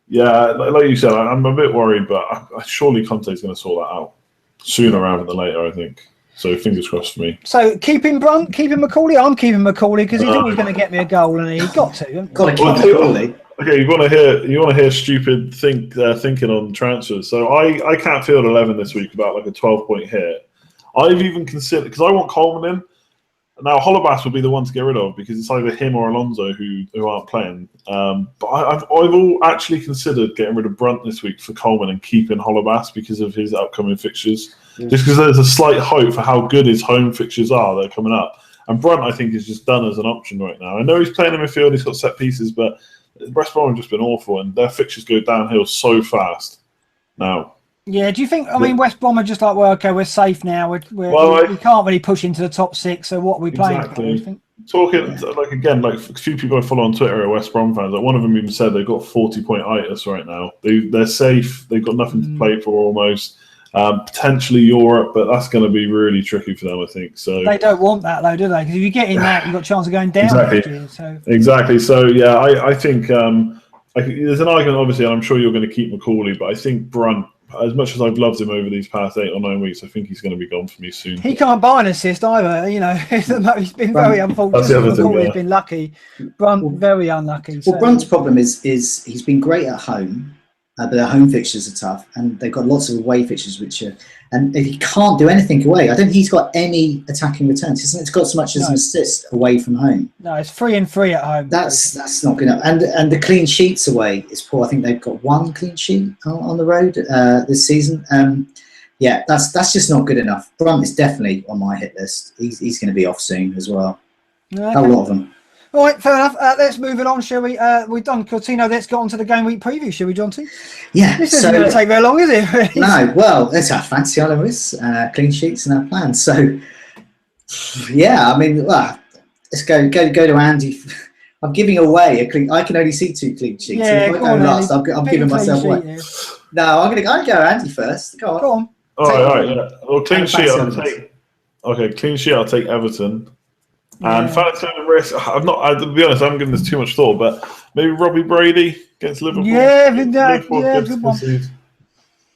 Yeah, like you said, I'm a bit worried, but surely Conte's going to sort that out sooner rather than later, I think. So fingers crossed for me. So keeping Brunt, keeping McCauley. I'm keeping McCauley because he's always going to get me a goal, and he's got to. Got to keep McCauley. Okay, you want to hear stupid thinking on transfers. So I can't field 11 this week about like a 12-point hit. I've even considered, because I want Coleman in. Now, Holebas would be the one to get rid of because it's either him or Alonso who aren't playing. But I've all actually considered getting rid of Brunt this week for Coleman and keeping Holebas because of his upcoming fixtures. Just because there's a slight hope for how good his home fixtures are that are coming up. And Brunt, I think, is just done as an option right now. I know he's playing in midfield, he's got set pieces, but West Brom have just been awful and their fixtures go downhill so fast now. Yeah, do you think, I mean, West Brom are just like, well, okay, we're safe now. We can't really push into the top six, so what are we playing for? Talking, like a few people I follow on Twitter are West Brom fans. Like one of them even said they've got 40-point itis right now. They're safe. They've got nothing to play for almost. Potentially Europe, but that's going to be really tricky for them, I think. So they don't want that, though, do they? Because if you get in that, you've got a chance of going down. Exactly. So, yeah, I think there's an argument, obviously, and I'm sure you're going to keep McCauley, but I think Brunt, as much as I've loved him over these past 8 or 9 weeks, I think he's going to be gone for me soon. He can't buy an assist either. You know, he's been very unfortunate. McCauley's been lucky. Brunt, very unlucky. Well, Brunt's problem is he's been great at home, but their home fixtures are tough, and they've got lots of away fixtures, and if he can't do anything away, I don't think he's got any attacking returns. It's got so much as an assist away from home. No, it's 3-3 at home. That's not good enough. And the clean sheets away is poor. I think they've got 1 clean sheet on the road this season. That's just not good enough. Brunt is definitely on my hit list. He's going to be off soon as well. Okay. A lot of them. All right, fair enough. Let's move it on, shall we? We've done Coutinho. Let's get on to the game week preview, shall we, Jonty? Yeah. This isn't going to take very long, is it? No. Well, that's our fancy Oliver's clean sheets and our plans. So, yeah, I mean, let's go to Andy. I'm giving away a clean. I can only see 2 clean sheets. Yeah, so if I go last, I'm giving myself one. Yeah. No, I'm going to go Andy first. Go on. All right. Yeah. Well, clean sheet. Clean sheet. I'll take Everton. And fantasy risk, to be honest, I haven't given this too much thought, but maybe Robbie Brady against Liverpool. Good one.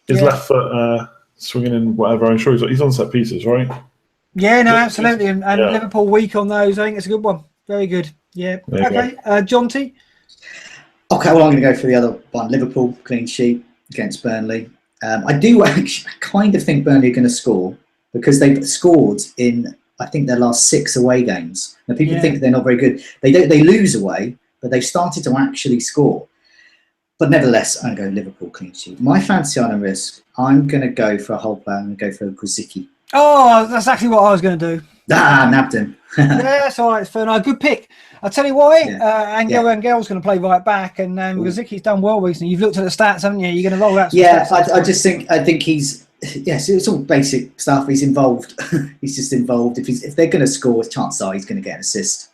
His left foot swinging in whatever. I'm sure he's on set pieces, right? Yeah, no, absolutely. And Liverpool weak on those. I think it's a good one. Very good. Yeah. Okay, Jonty? Okay, well, I'm going to go for the other one. Liverpool, clean sheet against Burnley. I do actually kind of think Burnley are going to score because they've scored in, I think, their last 6 away games. Now, people think they're not very good. They lose away, but they've started to actually score. But nevertheless, I'm going to go Liverpool clean sheet. My fancy on a risk, I'm going to go for a whole player. I'm going to go for Grzycki. Oh, that's exactly what I was going to do. Nabbed him. That's all right. It's fair enough. Good pick. I'll tell you why. Angel's going to play right back, and Grzycki's done well recently. You've looked at the stats, haven't you? You're going to roll out some stats. I think he's... Yes, it's all basic stuff. He's involved. He's just involved. If they're going to score, chances are he's going to get an assist.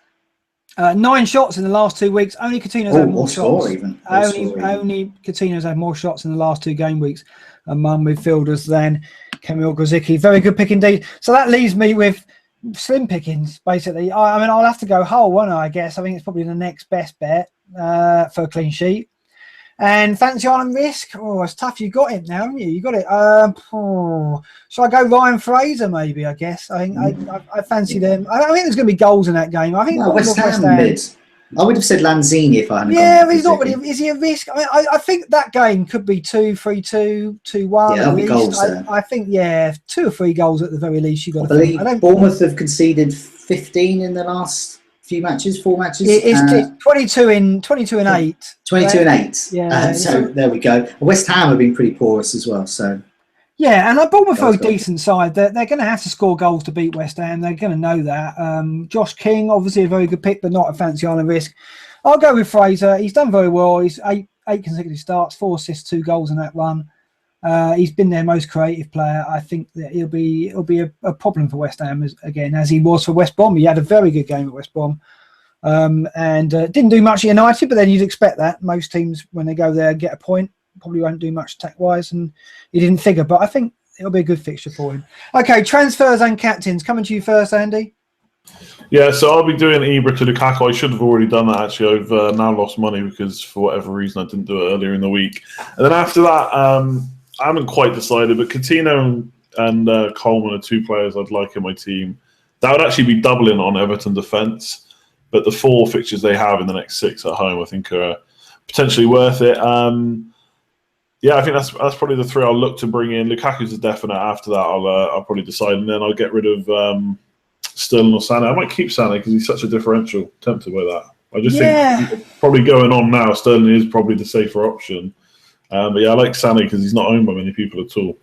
9 shots in the last 2 weeks. Only Coutinho's had more shots. Only Coutinho's had more shots in the last 2 game weeks among midfielders than Kamil Grzycki. Very good pick indeed. So that leaves me with slim pickings, basically. I mean, I'll have to go Hull, won't I guess? I think it's probably the next best bet for a clean sheet. And fancy on risk? Oh, it's tough. You got it now, haven't you? You got it. Shall I go Ryan Fraser? Maybe. I guess. I think I fancy them. I think there's going to be goals in that game. I think West Ham mid. I would have said Lanzini if I hadn't. Yeah, but he's not really. Is he a risk? I mean, I think that game could be 2-3-2, 2-1. Yeah, there'll be goals there. I think 2 or 3 goals at the very least. You got. I believe Bournemouth have conceded 15 in the last few matches, 4 matches. It's 22 and 8. 22 and 8. Yeah. So there we go. West Ham have been pretty porous as well. So. Yeah, and Bournemouth are a decent side. They're going to have to score goals to beat West Ham. They're going to know that. Josh King, obviously a very good pick, but not a fancy on a risk. I'll go with Fraser. He's done very well. He's 8 consecutive starts, 4 assists, 2 goals in that run. He's been their most creative player. I think that it'll be a problem for West Ham as he was for West Brom. He had a very good game at West Brom, and didn't do much at United. But then you'd expect that most teams, when they go there and get a point, probably won't do much attack wise, and he didn't figure. But I think it'll be a good fixture for him. Okay, transfers and captains. Coming to you first, Andy. Yeah, so I'll be doing Ibra to Lukaku. I should have already done that, actually. I've now lost money because, for whatever reason, I didn't do it earlier in the week. And then after that, I haven't quite decided, but Coutinho and Coleman are 2 players I'd like in my team. That would actually be doubling on Everton defence, but the 4 fixtures they have in the next 6 at home, I think, are potentially worth it. Yeah, I think that's probably the 3 I'll look to bring in. Lukaku's a definite. After that, I'll probably decide, and then I'll get rid of Sterling or Sané. I might keep Sané because he's such a differential. Tempted by that. I just think probably going on now, Sterling is probably the safer option. But yeah, I like Sané because he's not owned by many people at all.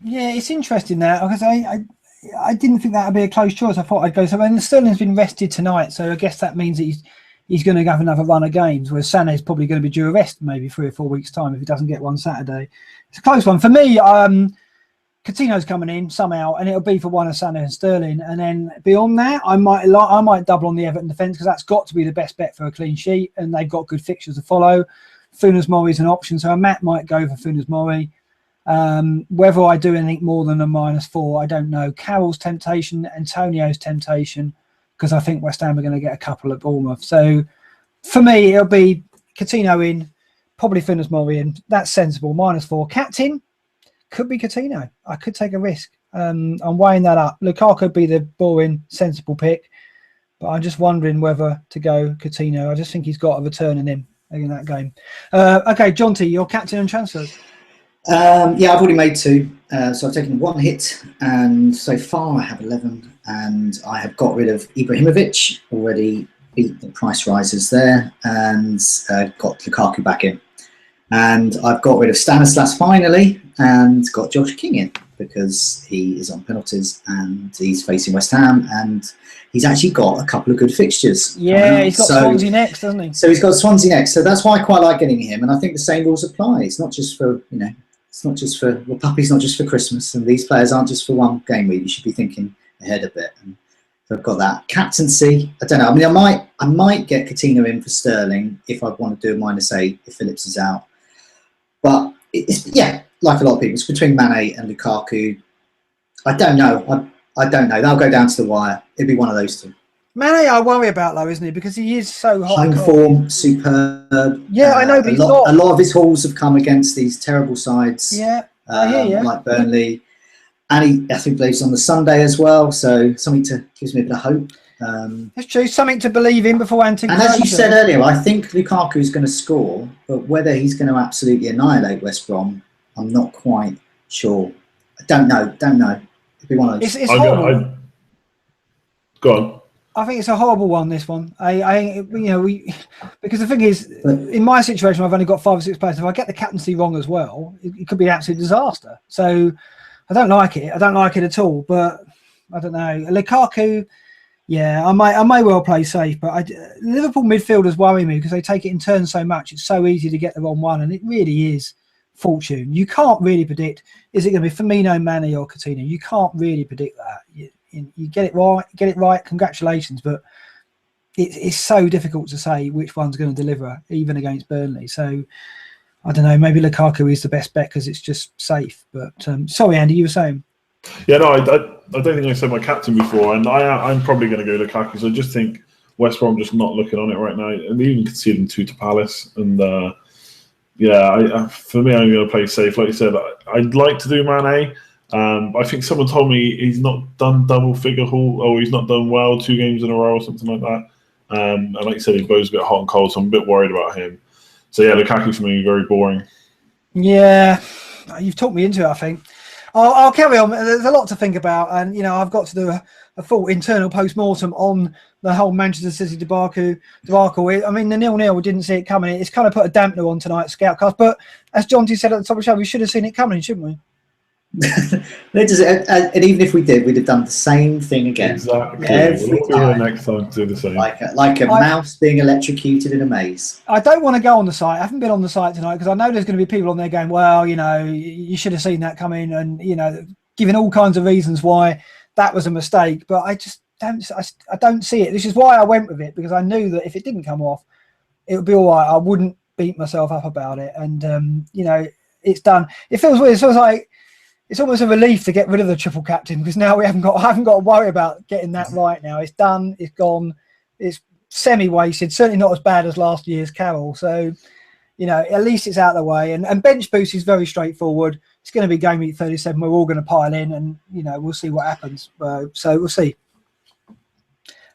Yeah, it's interesting now because I didn't think that would be a close choice. I thought I'd go. So when Sterling's been rested tonight, so I guess that means that he's going to have another run of games, whereas Sané's probably going to be due a rest maybe 3 or 4 weeks' time if he doesn't get one Saturday. It's a close one. For me, Coutinho's coming in somehow, and it'll be for one of Sané and Sterling. And then beyond that, I might double on the Everton defence because that's got to be the best bet for a clean sheet, and they've got good fixtures to follow. Funes Mori's an option, so Matt might go for Funes Mori. Whether I do anything more than a -4, I don't know. Carroll's temptation, Antonio's temptation, because I think West Ham are going to get a couple at Bournemouth. So for me, it'll be Coutinho in, probably Funes Mori in. That's sensible. -4. Captain could be Coutinho. I could take a risk. I'm weighing that up. Lukaku could be the boring, sensible pick, but I'm just wondering whether to go Coutinho. I just think he's got a return in that game. Okay, Jonty, your captain and transfers. Yeah, I've already made 2. So I've taken 1 hit, and so far I have 11. And I have got rid of Ibrahimovic, already beat the price rises there, and got Lukaku back in. And I've got rid of Stanislas finally, and got Josh King in because he is on penalties and he's facing West Ham, and he's actually got a couple of good fixtures. Yeah, he's got Swansea next, doesn't he? So he's got Swansea next. So that's why I quite like getting him, and I think the same rules apply. It's not just for Puppy's not just for Christmas, and these players aren't just for one game week. You should be thinking ahead a bit. And so I've got that captaincy. I don't know. I mean, I might get Coutinho in for Sterling if I want to do a -8 if Phillips is out. But it's, like a lot of people, it's between Mane and Lukaku. I don't know. I don't know. They'll go down to the wire. It'd be one of those 2. Mane, I worry about though, isn't he? Because he is so hot. Home form, superb. Yeah, I know. But a lot of his hauls have come against these terrible sides. Yeah, I hear you. Like Burnley, and I think plays on the Sunday as well. So something gives me a bit of hope. That's true. Something to believe in before Anthony. And as you said earlier, I think Lukaku is going to score, but whether he's going to absolutely annihilate West Brom, I'm not quite sure. I don't know. It'd be one of those. It's horrible. Go on. I think it's a horrible one. This one, because the thing is, in my situation, I've only got 5 or 6 players. If I get the captaincy wrong as well, it could be an absolute disaster. So I don't like it. I don't like it at all. But I don't know. Lukaku, yeah, I may well play safe, but Liverpool midfielders worry me because they take it in turns so much. It's so easy to get the wrong one, and it really is fortune. You can't really predict. Is it going to be Firmino, Mane, or Coutinho? You can't really predict that. You get it right, congratulations, but it's so difficult to say which one's going to deliver, even against Burnley. So I don't know, maybe Lukaku is the best bet because it's just safe. But sorry, Andy, you were saying? Yeah, no, I don't think I said my captain before, and I'm probably going to go Lukaku. So I just think West Brom just not looking on it right now, and even conceding 2 to Palace. And for me, I'm going to play safe. Like you said, I'd like to do Mane. I think someone told me he's not done double figure haul, or he's not done well 2 games in a row or something like that. And like you said, his bow's a bit hot and cold, so I'm a bit worried about him. So yeah, Lukaku for me, very boring. Yeah, you've talked me into it, I think. I'll carry on. There's a lot to think about, and I've got to do a full internal post-mortem on the whole Manchester City debacle. I mean, the 0-0, we didn't see it coming. It's kind of put a dampener on tonight's ScoutCast, but as Jonty said at the top of the show, we should have seen it coming, shouldn't we? And even if we did, we'd have done the same thing again. Exactly. Every We'll be here time. next time to do the same. Like a mouse being electrocuted in a maze. I don't want to go on the site. I haven't been on the site tonight because I know there's going to be people on there going, well, you should have seen that coming, and giving all kinds of reasons why that was a mistake. But I just don't see it. This is why I went with it, because I knew that if it didn't come off, it would be all right. I wouldn't beat myself up about it. And it's done. It feels weird. It feels like it's almost a relief to get rid of the triple captain, because now I haven't got to worry about getting that right now. It's done. It's gone. It's semi-wasted. Certainly not as bad as last year's Carroll. So, at least it's out of the way. And bench boost is very straightforward. It's going to be game week 37. We're all going to pile in, and we'll see what happens. So we'll see.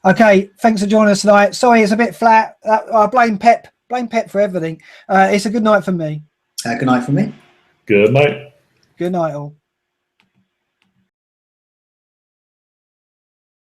Okay, thanks for joining us tonight. Sorry, it's a bit flat. I blame Pep. Blame Pep for everything. It's a good night for me. Good night from me. Good night. Good night, all.